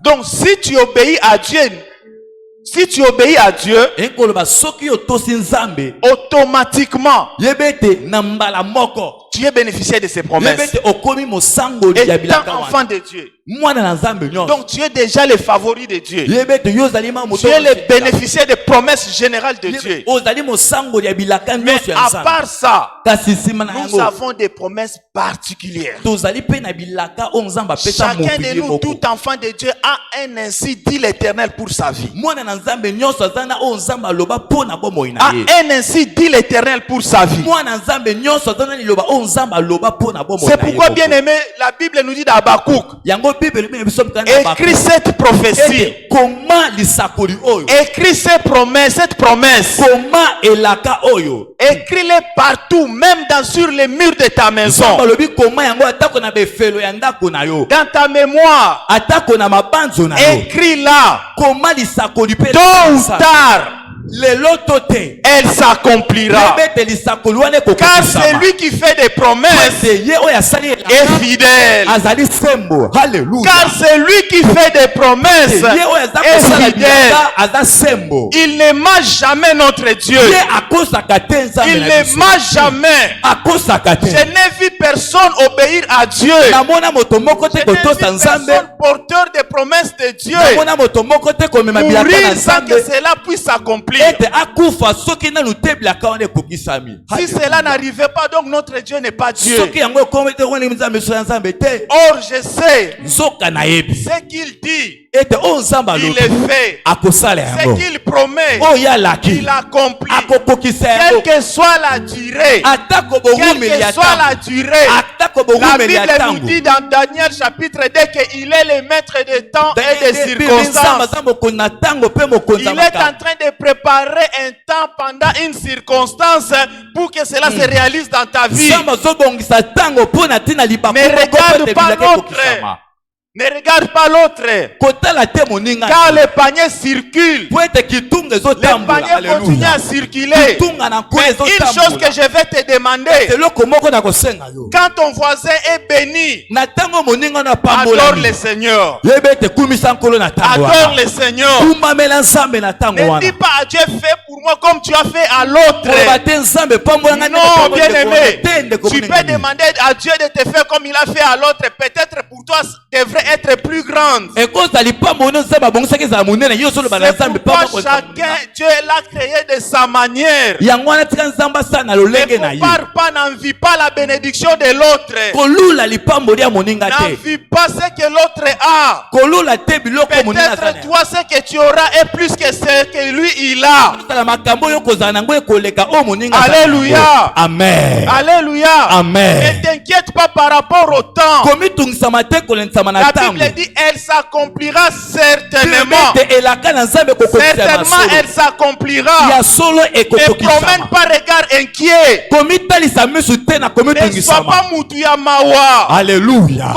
S3: Donc si tu obéis à Dieu, automatiquement, tu es bénéficiaire de ces promesses. Étant enfant de Dieu. Donc tu es déjà le favori de Dieu. Tu es le bénéficiaire des promesses générales de Dieu. Mais à part ça, nous avons des promesses particulières. Chacun de nous, tout enfant de Dieu, a un ainsi dit l'Éternel pour sa vie. A un ainsi dit l'Éternel pour sa vie. C'est pourquoi, bien aimé, la Bible nous dit dans Habakkuk, écris cette prophétie, écris cette promesse, écris-les partout, même sur les murs de ta maison, dans ta mémoire, écris-la, tôt ou tard, elle s'accomplira. Car celui qui fait des promesses est fidèle. Car celui qui fait des promesses est fidèle. Il ne mat jamais notre Dieu. Il ne mat jamais. Je n'ai vu personne obéir à Dieu. Je n'ai vu personne porteur des promesses de Dieu mourir sans que cela puisse s'accomplir. Si cela n'arrivait pas, donc notre Dieu n'est pas Dieu. Or je sais ce qu'il dit, il est fait. Ce qu'il promet, il accomplit. Quelle que soit la durée, la Bible nous dit dans Daniel chapitre 2 qu'il est le maître des temps et des circonstances. Il est en train de préparer un temps pendant une circonstance pour que cela se réalise dans ta vie. Mais regarde pas l'autre. Ne regarde pas l'autre. Car le panier circule. Le panier continue à circuler. Mais une chose que je vais te demander. Quand ton voisin est béni, adore le Seignor. Adore le Seigneur. Ne dis pas à Dieu, fais pour moi comme tu as fait à l'autre. Non, bien aimé. Tu peux demander à Dieu de te faire comme il a fait à l'autre. Peut-être pour toi devrait être plus grande. C'est pourquoi chacun, Dieu l'a créé de sa manière. Ne compare pas, n'envie pas la bénédiction de l'autre. N'envie pas ce que l'autre a. Peut-être toi ce que tu auras est plus que ce que lui il a. Alléluia.
S4: Amen.
S3: Alléluia.
S4: Amen.
S3: Ne t'inquiète pas par rapport au temps. La Bible dit elle s'accomplira certainement. Certainement elle s'accomplira. Ne promène pas regard inquiet. Ne sois pas mutu ya mawa.
S4: Alléluia.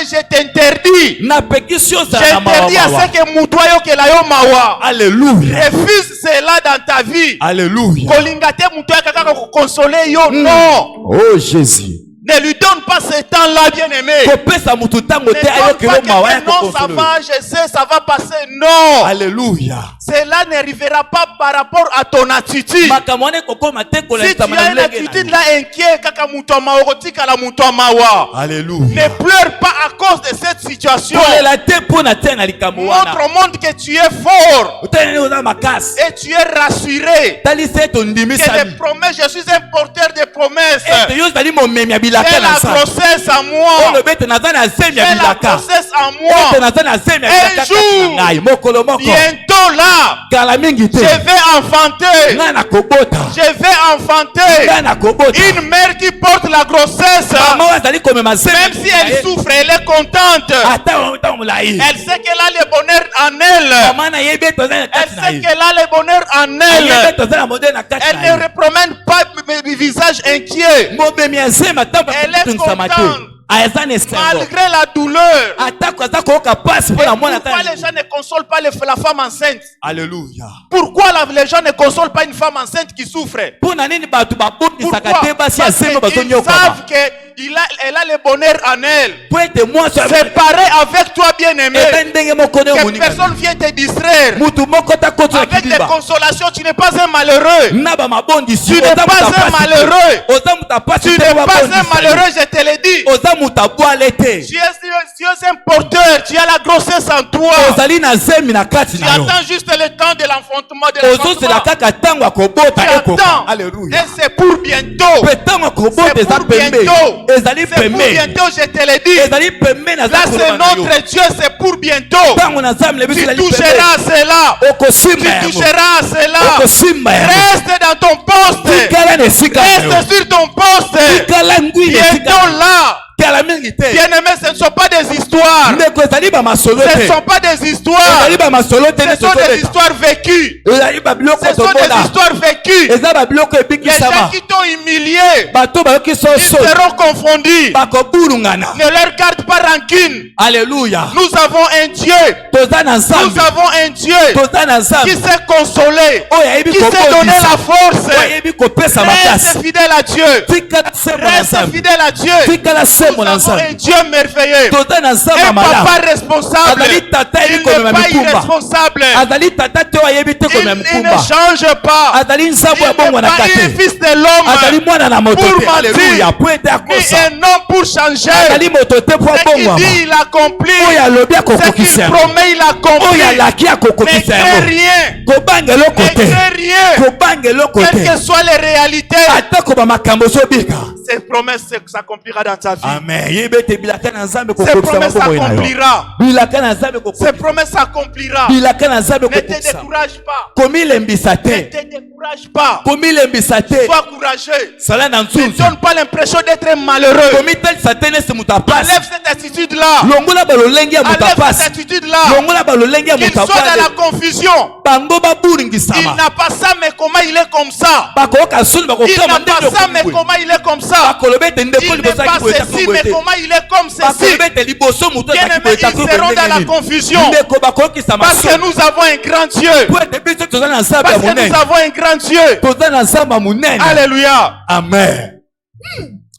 S3: Je t'interdis. J'interdis à ce que mutu ayo ke la yo mawa.
S4: Alléluia.
S3: Refuse cela dans ta vie.
S4: Alléluia.
S3: Kolingate mutu ya kaka ko consoler yo non.
S4: Oh Jésus.
S3: Ne lui donne pas ce temps-là, bien-aimé.
S4: kopesa mutu tango
S3: Ne
S4: te
S3: donne
S4: ayokelo
S3: pas que
S4: mawa ya
S3: non, ça
S4: kokonsolo.
S3: va, je sais, ça va passer. Non.
S4: Alléluia.
S3: Cela n'arrivera pas par rapport à ton attitude.
S4: Makambo wana ekokoma te
S3: Si tu
S4: kolakisa
S3: as une
S4: ndenge na
S3: attitude
S4: yo.
S3: là inquiet, kaka mutoma orotika la mutoma wa.
S4: Alléluia.
S3: Ne pleure pas à cause de cette situation.
S4: kolela te mpo na te na likambo
S3: Montre
S4: wana.
S3: au monde que tu es fort
S4: Otanani oza makasi.
S3: et tu es rassuré.
S4: talisa ete
S3: Que
S4: ondimisami.
S3: des promesses, je suis un porteur de promesses.
S4: ete yo ozali momemi ya bilaka
S3: J'ai
S4: na
S3: la
S4: nzambe.
S3: grossesse à moi.
S4: olobi ete naza na zemi ya
S3: J'ai la
S4: bilaka.
S3: grossesse à
S4: ete
S3: moi.
S4: naza na zemi ya
S3: Un
S4: bilaka
S3: jour,
S4: kati na ngai. Mokolo moko.
S3: Bientôt là,
S4: kala mingi te.
S3: je vais enfanter.
S4: ngai nakobota.
S3: Je vais enfanter.
S4: ngai nakobota.
S3: Une mère qui porte la grossesse,
S4: mama oyo azali komema zemi.
S3: même si elle souffre, elle est contente.
S4: ata ntango molai.
S3: Elle sait qu'elle a le bonheur en elle.
S4: mama na yebi ete oza na
S3: Elle
S4: kati na
S3: sait
S4: ye.
S3: qu'elle a le bonheur en
S4: ayebi
S3: elle.
S4: ete oza na modele na kati
S3: Elle
S4: na
S3: ne
S4: ye.
S3: repromène pas le visage inquiet.
S4: mobemi ya zemi atango
S3: Elle est
S4: akotungisama te.
S3: contente.
S4: aza na esengo.
S3: Malgré la douleur.
S4: atako aza koyoka pasi mpo na mwana
S3: Pourquoi les gens ne consolent pas la femme enceinte?
S4: Alléluia.
S3: Pourquoi les gens ne consolent pas une femme enceinte qui souffre?
S4: mpo na nini bato babondisaka
S3: Pourquoi?
S4: te basi ya
S3: Parce
S4: zemi
S3: qu'ils
S4: bazonyokama.
S3: savent qu'elle a le bonheur en elle.
S4: po ete mwasi
S3: C'est pareil avec toi, bien-aimé.
S4: ebe ndenge moko ne
S3: Que
S4: omoninga.
S3: personne vient te distraire.
S4: mutu moko takoti na
S3: Avec des
S4: kiliba.
S3: consolations, tu n'es pas un malheureux.
S4: na bamabondisi
S3: Tu n'es pas un malheureux.
S4: oza mutu apasi
S3: Tu
S4: te
S3: n'es pas un
S4: babondisa
S3: malheureux, je te l'ai dit.
S4: yo. oza mutu abwale te.
S3: Tu es un porteur, tu as la grossesse en toi.
S4: ozali na zemi na kati
S3: Tu
S4: na yo.
S3: attends juste le temps de l'enfantement.
S4: ozozela kaka ntango akobota
S3: Tu
S4: ekoka.
S3: attends.
S4: Alléluia.
S3: Et c'est pour bientôt.
S4: mpe ntango akobota
S3: C'est
S4: eza
S3: pour
S4: pembe.
S3: bientôt.
S4: ezali
S3: C'est pour
S4: pembe.
S3: bientôt, je te l'ai dit.
S4: ezali pembe na
S3: Là, c'est notre Dieu, c'est pour bientôt.
S4: ntango na nzambe lebi
S3: Tu
S4: ezali
S3: toucheras à cela.
S4: okosimba
S3: Tu
S4: yango.
S3: toucheras à cela.
S4: okosimba yango.
S3: Reste dans ton poste.
S4: tikala na esika na yo.
S3: Reste sur ton poste.
S4: tikala ngwi na esika
S3: Bientôt là.
S4: kala mingi te.
S3: Bien-aimés, ce ne sont pas des histoires.
S4: ndeko ezali bamasolo
S3: Ce ne
S4: te.
S3: sont pas des histoires.
S4: ezali bamasolo te
S3: Ce
S4: nde
S3: sont des
S4: tozoleka.
S3: histoires vécues.
S4: ezali babiloko
S3: Ce sont des
S4: tomona.
S3: histoires vécues.
S4: eza babiloko
S3: Les gens
S4: ebikisama.
S3: qui t'ont humilié,
S4: bato bayoki
S3: ils
S4: soso
S3: seront confondus.
S4: bakobulungana.
S3: Ne leur garde pas rancune.
S4: Alléluia.
S3: Nous avons un Dieu.
S4: toza na
S3: Nous
S4: nzambe.
S3: avons un Dieu
S4: toza na
S3: qui
S4: nzambe.
S3: sait consoler,
S4: oyo ayebi
S3: qui sait donner la
S4: kobondisa.
S3: force.
S4: oyo ayebi kopesa
S3: Reste
S4: makasi.
S3: fidèle à Dieu.
S4: tikala sembo na
S3: Reste
S4: nzambe.
S3: fidèle à Dieu.
S4: tikala
S3: Nous
S4: sembo na
S3: avons un
S4: nzambe.
S3: Dieu merveilleux.
S4: toza na nzambe ya
S3: Un
S4: malamu.
S3: papa responsable.
S4: azali tata
S3: Il
S4: yebi
S3: n'est
S4: komema
S3: pas
S4: mikumba.
S3: irresponsable.
S4: azali tata te oyo ayebi te komema
S3: Il ne
S4: mikumba.
S3: change pas.
S4: azali nzambo ya
S3: Il
S4: bongo
S3: n'est
S4: na
S3: pas
S4: kate.
S3: un fils de l'homme.
S4: azali mwana na moto
S3: Pour
S4: te.
S3: mentir.
S4: Alléluia. po ete
S3: Ni
S4: akosa.
S3: un homme pour changer.
S4: azali moto te po
S3: Ce qu'il
S4: abongwama.
S3: dit, il accomplit.
S4: oyo alobi
S3: Ce
S4: akokokisa
S3: qu'il
S4: yango.
S3: promet, il accomplit.
S4: oyo alaki
S3: Ne
S4: akokokisa
S3: crée
S4: yango.
S3: rien.
S4: kobanga eloko
S3: Ne
S4: te.
S3: crée rien.
S4: kobanga eloko
S3: Quelles
S4: te.
S3: que soient les réalités,
S4: atako bamakambo ezobika.
S3: ces promesses s'accomplira dans ta vie.
S4: amen. yebi ete bilaka na nzambe
S3: Ces
S4: kokokisa
S3: promesses
S4: makomoi na yo.
S3: s'accomplira.
S4: bilaka na nzambe
S3: Ces
S4: kokokisa.
S3: promesses s'accomplira.
S4: bilaka na nzambe
S3: Ne te
S4: kokokisa.
S3: décourage pas.
S4: komilembisa
S3: Ne
S4: te.
S3: te décourage pas.
S4: komilembisa te.
S3: Sois courageux.
S4: sala na
S3: Ne
S4: nzunzu.
S3: donne pas l'impression d'être malheureux.
S4: komitalisa te nesi moto apasi.
S3: Enlève cette attitude-là.
S4: longola balolenge ya moto
S3: Enlève cette
S4: apasi.
S3: attitude-là.
S4: longola balolenge ya
S3: Qu'il
S4: moto
S3: soit dans la
S4: apasi.
S3: confusion.
S4: bango
S3: Il
S4: babulingisama.
S3: n'a pas ça, mais comment il est comme ça?
S4: bakoyoka soni
S3: Il
S4: bakokama
S3: n'a
S4: ndenge
S3: pas ça, mais
S4: okokwe.
S3: comment il est comme ça?
S4: bakoloba ete ndeko
S3: Il n'est
S4: liboso
S3: pas
S4: aki boye
S3: ceci,
S4: tako boye
S3: mais
S4: te.
S3: comment il est comme ceci?
S4: bakoloba ete liboso moto ataki
S3: Bien-aimés,
S4: boye
S3: ils
S4: tako boye
S3: seront dans la
S4: ndenge nini.
S3: confusion.
S4: ndeko bakoyokisa
S3: Parce que
S4: masoni.
S3: nous avons un grand Dieu.
S4: po ete biso toza na nzambe ya
S3: Parce que
S4: monene.
S3: nous avons un grand Dieu.
S4: toza na nzambe ya monene.
S3: Alléluia.
S4: amen.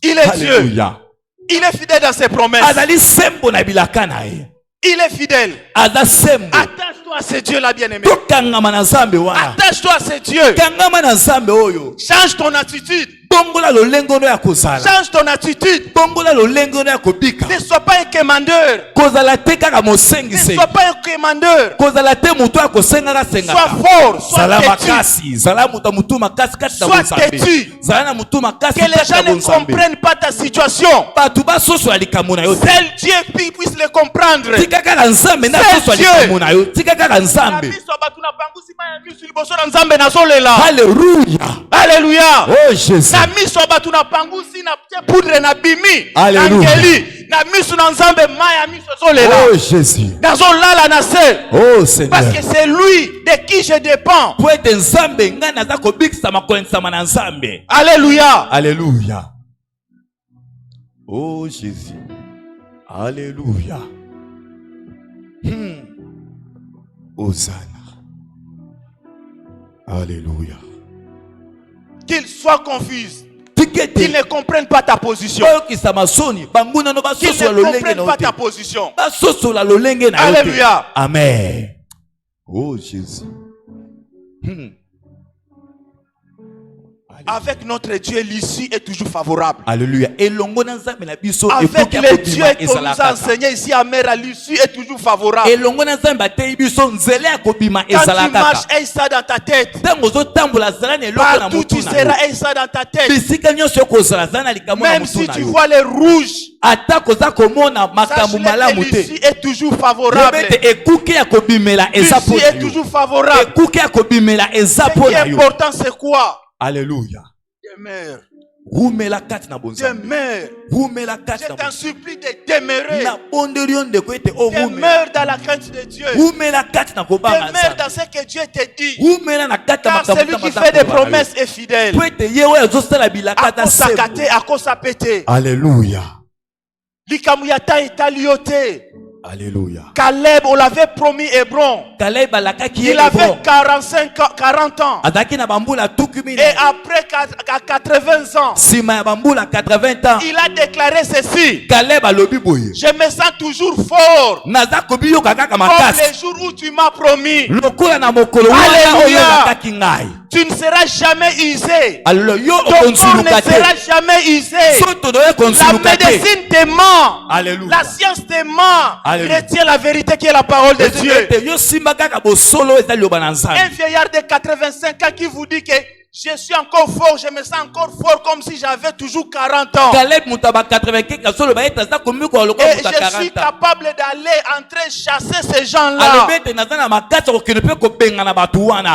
S3: Il est Dieu.
S4: Alléluia.
S3: Il est fidèle dans ses promesses.
S4: azali sembo na bilaka na ye.
S3: Il est fidèle.
S4: aza sembo.
S3: Attache-toi à ce Dieu-là, bien-aimé.
S4: tokangama na nzambe wana.
S3: Attache-toi à ce Dieu.
S4: kangama na nzambe oyo.
S3: Change ton attitude.
S4: bongola lolenge ono ya kozala.
S3: Change ton attitude.
S4: bongola lolenge ono ya kobika.
S3: Ne sois pas un commandeur.
S4: kozala te kaka
S3: Ne
S4: mosengisengi.
S3: sois pas un commandeur.
S4: kozala te moto akosengaka
S3: Sois
S4: sengaka.
S3: fort. Sois
S4: zala
S3: têtu.
S4: makasi. zala moto mutu makasi kati na
S3: Sois
S4: bonzambe.
S3: têtu.
S4: zala na mutu makasi
S3: Que les
S4: kati na
S3: gens ne
S4: bonzambe.
S3: comprennent pas ta situation.
S4: bato basoso ya likambo na yo te.
S3: Seul Dieu puisse le comprendre.
S4: tika kaka nzambe na
S3: C'est
S4: soso ya
S3: Dieu.
S4: likambo na yo. tika kaka nzambe. Alléluia.
S3: Alléluia.
S4: Oh Jésus.
S3: Na miso batu na pangusi na poudre na bimi.
S4: Alléluia.
S3: Angeli. Na miso na nzambe maya miso zolela.
S4: Oh Jésus.
S3: Nazo lala na se.
S4: Oh Seigneur.
S3: Parce que c'est lui de qui je dépends.
S4: po ete nzambe ngai naza kobikisama kolendisama na nzambe.
S3: Alléluia.
S4: Alléluia. Oh Jésus. Alléluia. Hosanna. Alléluia.
S3: Qu'il soit confus. qu'ils ne comprennent pas ta position. Qu'ils ne comprennent pas ta position.
S4: Alléluia. Amen. Oh Jésus.
S3: Avec notre Dieu, l'issue est toujours favorable.
S4: Alléluia.
S3: Avec les dieux qu'on nous a enseigné ici à Mera, l'issue est toujours favorable. Quand tu marches, aie ça dans ta tête. Partout tu seras, aie ça dans ta tête. Même si tu vois les rouges, sache que l'issue est toujours favorable. L'issue est toujours favorable. Ce qui est important, c'est quoi?
S4: Alléluia.
S3: Demeure.
S4: Demeure.
S3: Je t'en supplie de demeurer. Demeure dans la crainte de Dieu. Demeure dans ce que Dieu te dit. Car celui qui fait des promesses est fidèle.
S4: Alléluia.
S3: Likamuyata italiote.
S4: Alléluia.
S3: Caleb, on l'avait promis Hébron. Il avait 40 ans. Et après 80 ans, il a déclaré ceci. Je me sens toujours fort. Comme les jours où tu m'as promis. Alléluia. Tu ne seras jamais usé. Ton corps ne sera jamais usé. La médecine te ment. La science te ment. Retiens la vérité qui est la parole de Dieu. Un vieillard de 85 ans qui vous dit que je suis encore fort, je me sens encore fort comme si j'avais toujours 40 ans. Et je suis capable d'aller entrer chasser ces gens-là.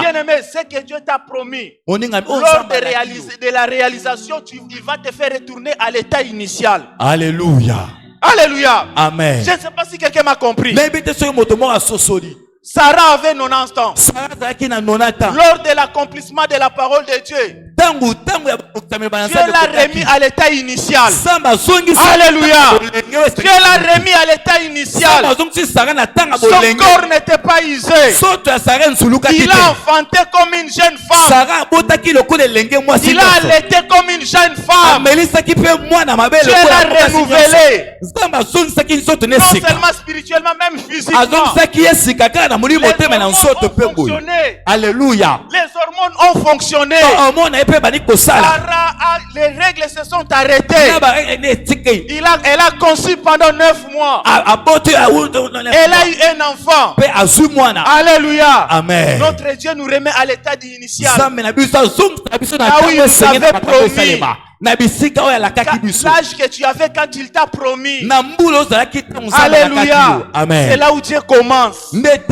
S3: Bien-aimé, ce que Dieu t'a promis, lors de la réalisation, il va te faire retourner à l'état initial.
S4: Alléluia.
S3: Alléluia.
S4: Amen.
S3: Je ne sais pas si quelqu'un m'a compris. Sarah avait 90 ans. Lors de l'accomplissement de la parole de Dieu, Dieu l'a remis à l'état initial. Alléluia. Dieu l'a remis à l'état initial. Son corps n'était pas usé. Il a enfanté comme une jeune femme. Il a allaité comme une jeune femme. Dieu l'a renouvelé. Non seulement spirituellement, même physiquement. Les hormones ont fonctionné.
S4: Alléluia.
S3: Les hormones ont fonctionné. Les règles se sont arrêtées. Elle a conçu pendant 9 mois. Elle a eu un enfant. Alléluia.
S4: Amen.
S3: Notre Dieu nous remet à l'état initial.
S4: Là
S3: où il nous avait promis. L'âge que tu avais quand il t'a promis. Alléluia. C'est là où Dieu commence. C'est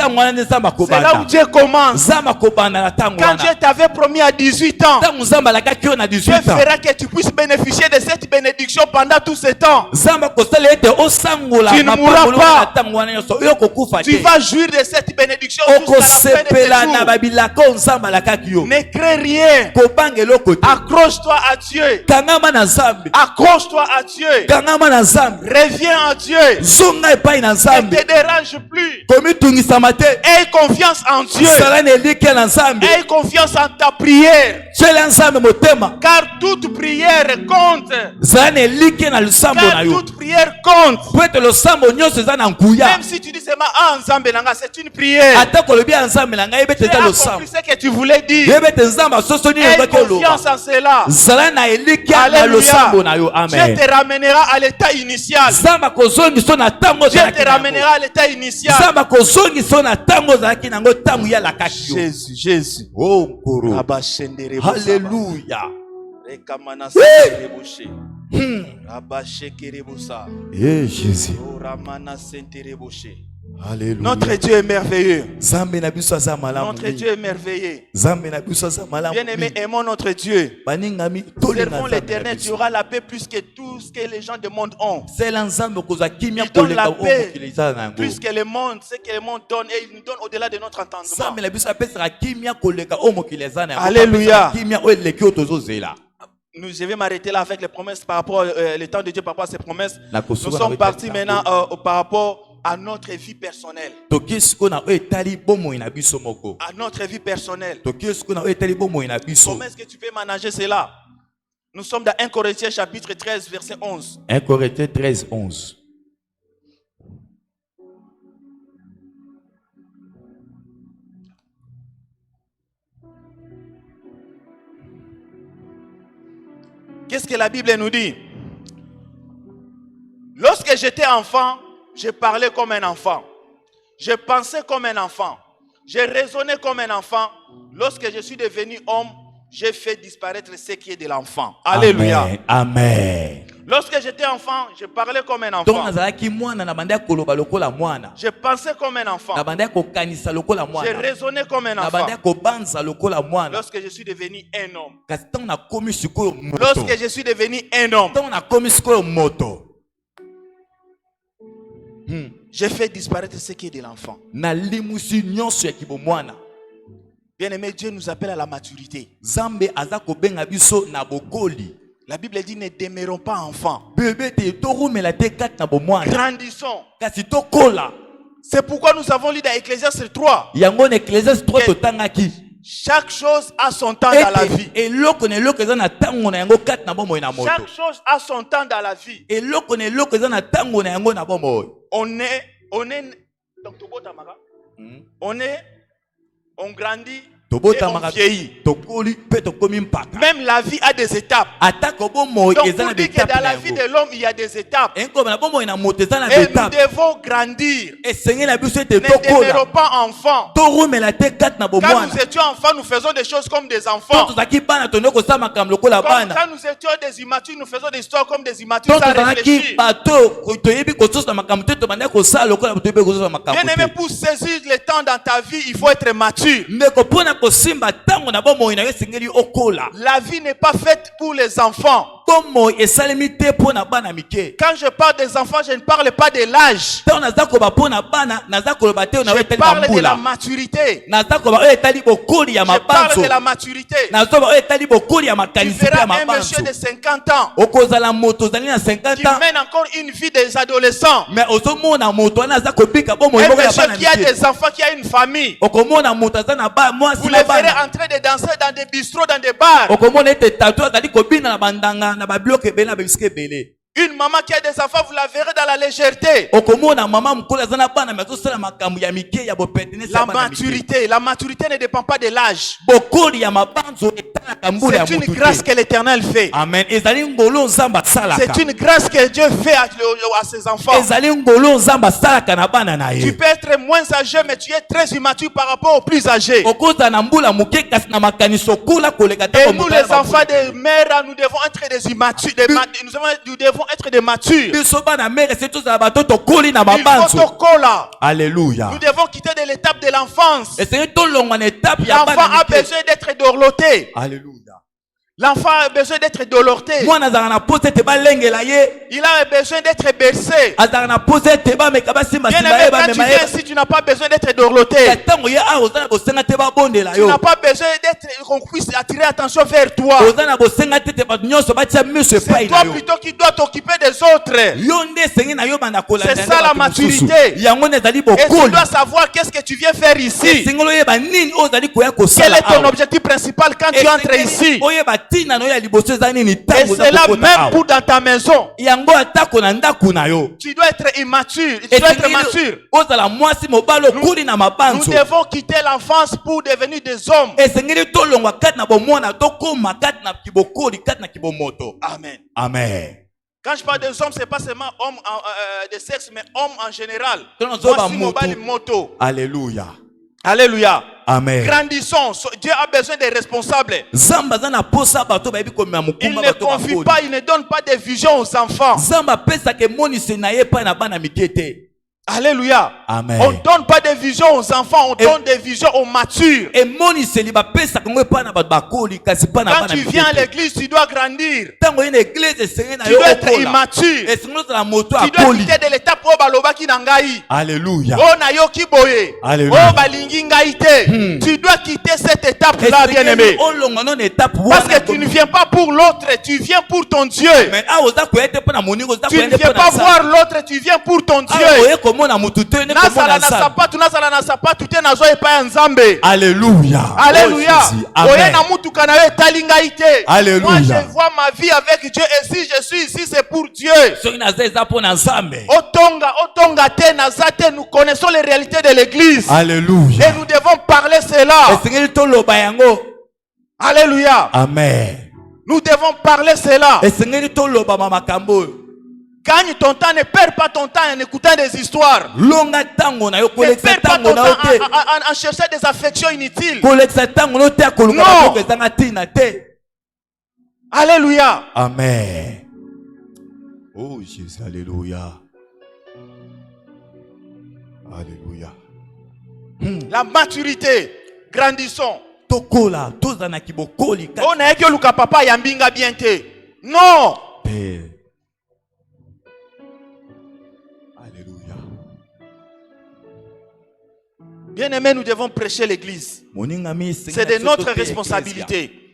S3: là où Dieu commence. Quand Dieu t'avait promis à 18 ans, Dieu fera que tu puisses bénéficier de cette bénédiction pendant tout ce temps. Tu ne mourras pas. Tu vas jouir de cette bénédiction jusqu'à la fin de tes jours. Ne crée rien. Accroche-toi à Dieu. Accroche-toi à Dieu. Reviens à Dieu. Ne te dérange plus. Aie confiance en Dieu. Aie confiance en ta prière. Car toute prière compte. Car toute prière compte. Même si tu dis seulement c'est une prière. Tu as compris ce que tu voulais dire. Aie confiance en cela. Alléluia. Dieu te ramènera à l'état initial. Dieu te ramènera à l'état initial. Jésus, Jésus.
S4: Oh, Alléluia. Eh, Jésus. Alléluia.
S3: Notre Dieu est merveilleux.
S4: Notre
S3: Dieu est merveilleux. Bien-aimé, aimons notre Dieu. Servons l'Éternel, tu auras la paix plus que tout ce que les gens du monde ont. Il donne la paix plus que le monde, ce que le monde donne, et il nous donne au-delà de notre entendement. Alléluia. Je vais m'arrêter là avec les promesses par rapport au temps de Dieu par rapport à ses promesses. Nous sommes partis maintenant par rapport à notre vie personnelle. À notre vie personnelle. Comment est-ce que tu peux manager cela? Nous sommes dans 1 Corinthiens chapitre 13, verset 11.
S4: 1 Corinthiens 13, 11.
S3: Qu'est-ce que la Bible nous dit? Lorsque j'étais enfant, je parlais comme un enfant. Je pensais comme un enfant. Je raisonnais comme un enfant. Lorsque je suis devenu homme, j'ai fait disparaître ce qui est de l'enfant. Alléluia.
S4: Amen. Amen.
S3: Lorsque j'étais enfant, je parlais comme un enfant. Je pensais comme un enfant. Je raisonnais comme un enfant. Lorsque je suis devenu un homme. Lorsque je suis devenu un homme. J'ai fait disparaître ce qui est de l'enfant. Bien-aimé, Dieu nous appelle à la maturité. La Bible dit ne demeurons pas enfants. Grandissons. C'est pourquoi nous avons lu dans Ecclésiaste 3. Chaque chose a son temps dans la vie. Chaque chose a son temps dans la vie. On grandit et on vieillit. Même la vie a des étapes. Donc pour dire que dans la vie de l'homme il y a des étapes. Et nous devons grandir. Ne demeurons pas enfants. Quand nous étions enfants, nous faisons des choses comme des enfants. Quand nous étions des immatures, nous faisons des histoires comme des immatures sans réfléchir. Bien aimé, pour saisir le temps dans ta vie, il faut être mature. La vie n'est pas faite pour les enfants. Quand je parle des enfants, je ne parle pas de l'âge. Je parle de la maturité. Je parle de la maturité. Tu verras un monsieur de 50 ans qui mène encore une vie des adolescents. Un monsieur qui a des enfants, qui a une famille. Vous les verrez en train de danser dans des bistrots, dans des bars. Une maman qui a des enfants, vous la verrez dans la légèreté. La maturité ne dépend pas de l'âge. C'est une grâce que l'Éternel fait.
S4: Amen.
S3: C'est une grâce que Dieu fait à ses enfants. Tu peux être moins âgé, mais tu es très immature par rapport aux plus âgés. Et nous, les enfants des mères, nous devons être des immatures. Nous devons être des matures. Il faut tokola.
S4: Alléluia.
S3: Nous devons quitter de l'étape de l'enfance. L'enfant a besoin d'être dorloté.
S4: Alléluia.
S3: L'enfant a besoin d'être dorloté. Il a besoin d'être bercé. Bien aimé, quand tu viens ici, tu n'as pas besoin d'être dorloté. Tu n'as pas besoin qu'on puisse attirer l'attention vers toi. C'est toi plutôt qui dois t'occuper des autres. C'est ça la maturité. Et tu dois savoir qu'est-ce que tu viens faire ici. Quel est ton objectif principal quand tu entres ici? Et c'est là même pour dans ta maison. Tu dois être immature. Tu dois être mature. Nous devons quitter l'enfance pour devenir des hommes. Amen.
S4: Amen.
S3: Quand je parle des hommes, c'est pas seulement hommes de sexe, mais hommes en général. Moto.
S4: Alléluia.
S3: Alléluia.
S4: Amen.
S3: Grandissons. Dieu a besoin des responsables. Il ne confie pas, il ne donne pas de vision aux enfants. Alléluia.
S4: Amen.
S3: On ne donne pas de vision aux enfants, on donne des visions aux matures. Quand tu viens à l'église, tu dois grandir. Tu dois être immature. Tu dois quitter de l'étape où balobaki nangai.
S4: Alléluia.
S3: Oh nayoki boye. Oh balingi ngaite. Tu dois quitter cette étape-là, bien-aimé. Parce que tu ne viens pas pour l'autre, tu viens pour ton Dieu. Tu ne viens pas voir l'autre, tu viens pour ton Dieu.
S4: komona mutu te ne
S3: Nazala
S4: komona
S3: na
S4: Nzambe.
S3: sapatu, nazala na sapatu te nazo epa Nzambe.
S4: Alléluia.
S3: Alléluia.
S4: Oh, Jésus. Amen.
S3: Oye na mutu kana yo etali ngai te.
S4: Alléluia.
S3: Moi je vois ma vie avec Dieu et si je suis ici c'est pour Dieu.
S4: Soki naza eza mpona Nzambe.
S3: Otonga te nazate, nous connaissons les réalités de l'église.
S4: Alléluia.
S3: Et nous devons parler cela.
S4: Esengeli toloba yango.
S3: Alléluia.
S4: Amen.
S3: Nous devons parler cela.
S4: Esengeli toloba makambo.
S3: Gagne ton temps, ne perds pas ton temps en écoutant des histoires.
S4: Longa tango na yo
S3: Ne
S4: kolekisa
S3: perds pas
S4: tango
S3: ton
S4: na
S3: temps
S4: yo te.
S3: en cherchant des affections inutiles.
S4: Kolekisa tango no te akolunga
S3: Non.
S4: na ko ezanga tina te.
S3: Alléluia.
S4: Amen. Oh Jésus, alléluia. Alléluia.
S3: La maturité. Grandissons.
S4: Tokola, tozana kibokoli.
S3: On a que Luka papa yambinga bien te. Non.
S4: Père. Alléluia.
S3: Bien-aimés, nous devons prêcher l'église. C'est de notre responsabilité.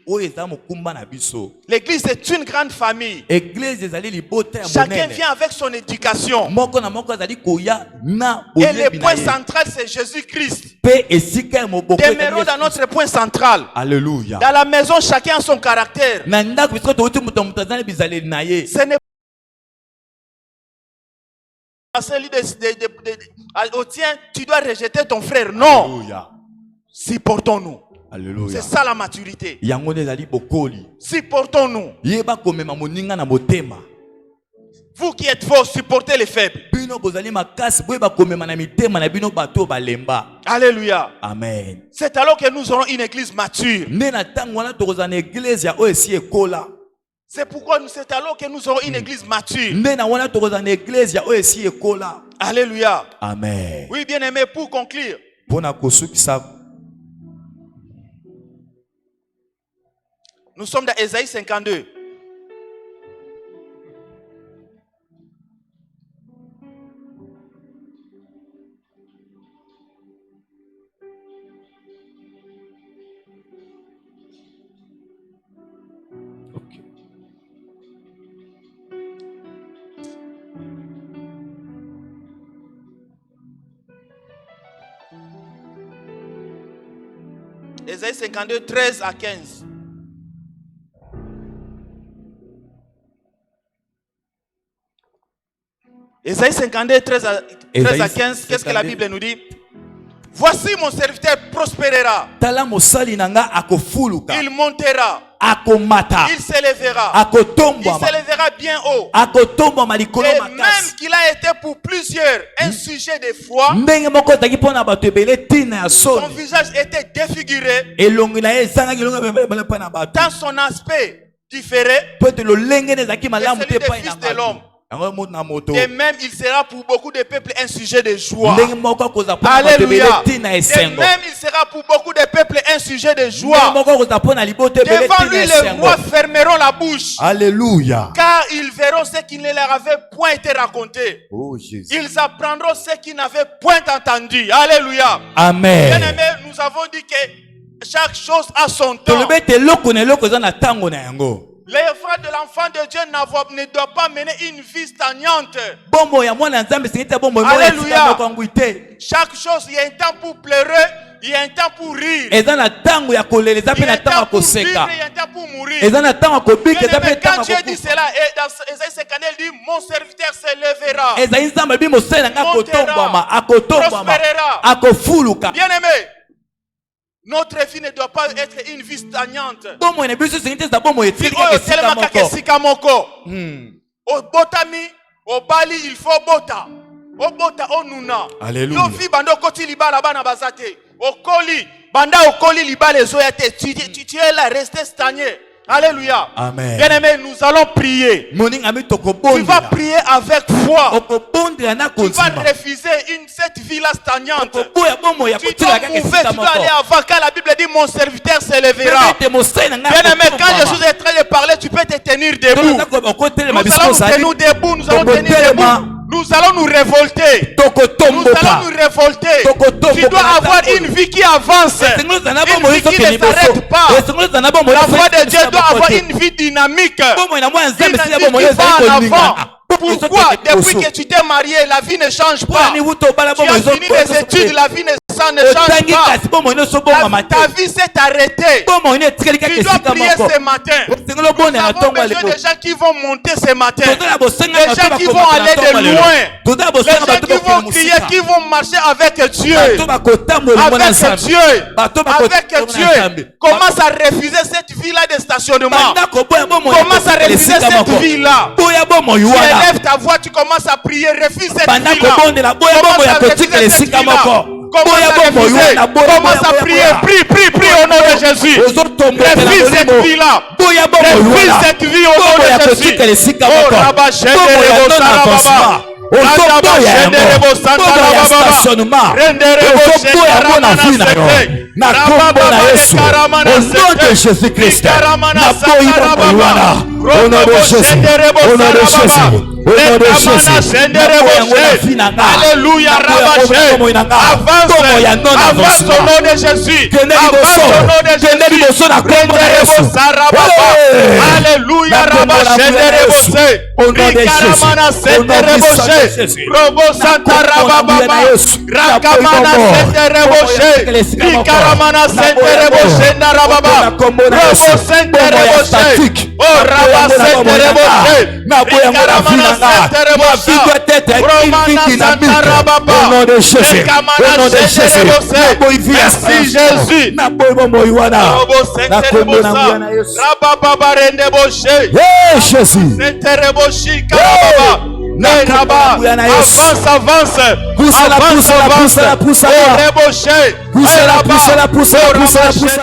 S3: L'église est une grande famille. Chacun vient avec son éducation. Et le point central, c'est Jésus-Christ. Demeurons dans notre point central.
S4: Alléluia.
S3: Dans la maison, chacun a son caractère. Ce n'est pas celui au tien, tu dois rejeter ton frère. Non.
S4: Alléluia.
S3: Supportons-nous.
S4: Alléluia.
S3: C'est ça la maturité.
S4: Supportons-nous.
S3: Vous qui êtes forts, supportez les faibles. Alléluia.
S4: Amen.
S3: C'est alors que nous aurons une église mature. C'est pourquoi c'est alors que nous aurons une église mature. Alléluia.
S4: Amen.
S3: Oui, bien aimé, pour conclure. Nous sommes dans Ésaïe 52. Ésaïe 52, 13 à 15. Ésaïe 52, 13 à 15. Qu'est-ce que la Bible nous dit? Voici mon serviteur prospérera. Il montera. Il s'élèvera. Il s'élèvera bien haut. Et même qu'il a été pour plusieurs un sujet de foi, son visage était défiguré, dans son aspect différé de celui des fils de l'homme. Et même il sera pour beaucoup de peuples un sujet de joie. Alléluia. Et même il sera pour beaucoup de peuples un sujet de joie. Devant lui les rois fermeront la bouche.
S4: Alléluia.
S3: Car ils verront ce qui ne leur avait point été raconté.
S4: Oh, Jésus.
S3: Ils apprendront ce qu'ils n'avaient point entendu. Alléluia.
S4: Amen.
S3: Bien aimé, nous avons dit que chaque chose a son temps. L'effort de l'enfant de Dieu ne doit pas mener une vie stagnante. Alléluia. Chaque chose, il y a un temps pour pleurer, il y a un temps pour rire. Il y a un temps pour vivre, il y a un temps pour mourir. Quand Dieu dit cela, et dans Ésaïe 52, il dit, mon serviteur se lèvera, prospérera. Bien aimé, notre vie ne doit pas être une vie stagnante. Au botami, au bali, il faut bota. Au bota, au nuna.
S4: Alléluia.
S3: Yo vi bando koti libala bana bazate. Au koli, banda au koli libala zoyate. Tu es là, resté stagné. Alléluia.
S4: Amen.
S3: Bien aimé, nous allons prier. Tu vas prier avec foi. Tu vas refuser cette vie-là stagnante. Tu dois mouver, tu dois aller avant. Quand la Bible dit mon serviteur s'élèvera. Bien aimé, quand Jésus est en train de parler, tu peux te tenir debout. Nous allons nous tenir debout. Nous allons tenir debout. Nous allons nous révolter. Nous allons nous révolter. Tu dois avoir une vie qui avance. Une vie qui ne s'arrête pas. La voix de Dieu doit avoir une vie dynamique. Une vie qui va en avant. Pourquoi depuis que tu t'es marié, la vie ne change pas? Tu as fini les études, la vie ne change pas. Ta vie s'est arrêtée. Tu dois prier ce matin. Nous avons besoin de gens qui vont monter ce matin. Des gens qui vont aller de loin. Des gens qui vont crier, qui vont marcher avec Dieu. Avec Dieu. Avec Dieu. Commence à refuser cette vie-là de stationnement. Commence à refuser cette vie-là. Tu élèves ta voix, tu commences à prier. Refuse cette vie-là. Commence à refuser cette vie-là. Commence à prier, prie au nom de Jésus. Refuse cette vie-là. Refuse cette vie au nom de Jésus. Oh, Rabba, Alléluia, avance au nom de Jésus. Alléluia, au nom de Jésus. Robo Santa Rababa, Rakamana Sente Reboshe, Rikaramana Sente Reboshe, Narababa, Robo Sente Reboshe, Oh Rabba Sente Reboshe, Rikaramana Sente Reboshe, Romana Santa Rababa, Rekamana Sente Reboshe, merci Jésus, Robo Sente Reboshe, Rababa Rende Boshe,
S4: Jésus,
S3: Sente Reboshe, Karababa, avance.
S4: Pousse la pousse.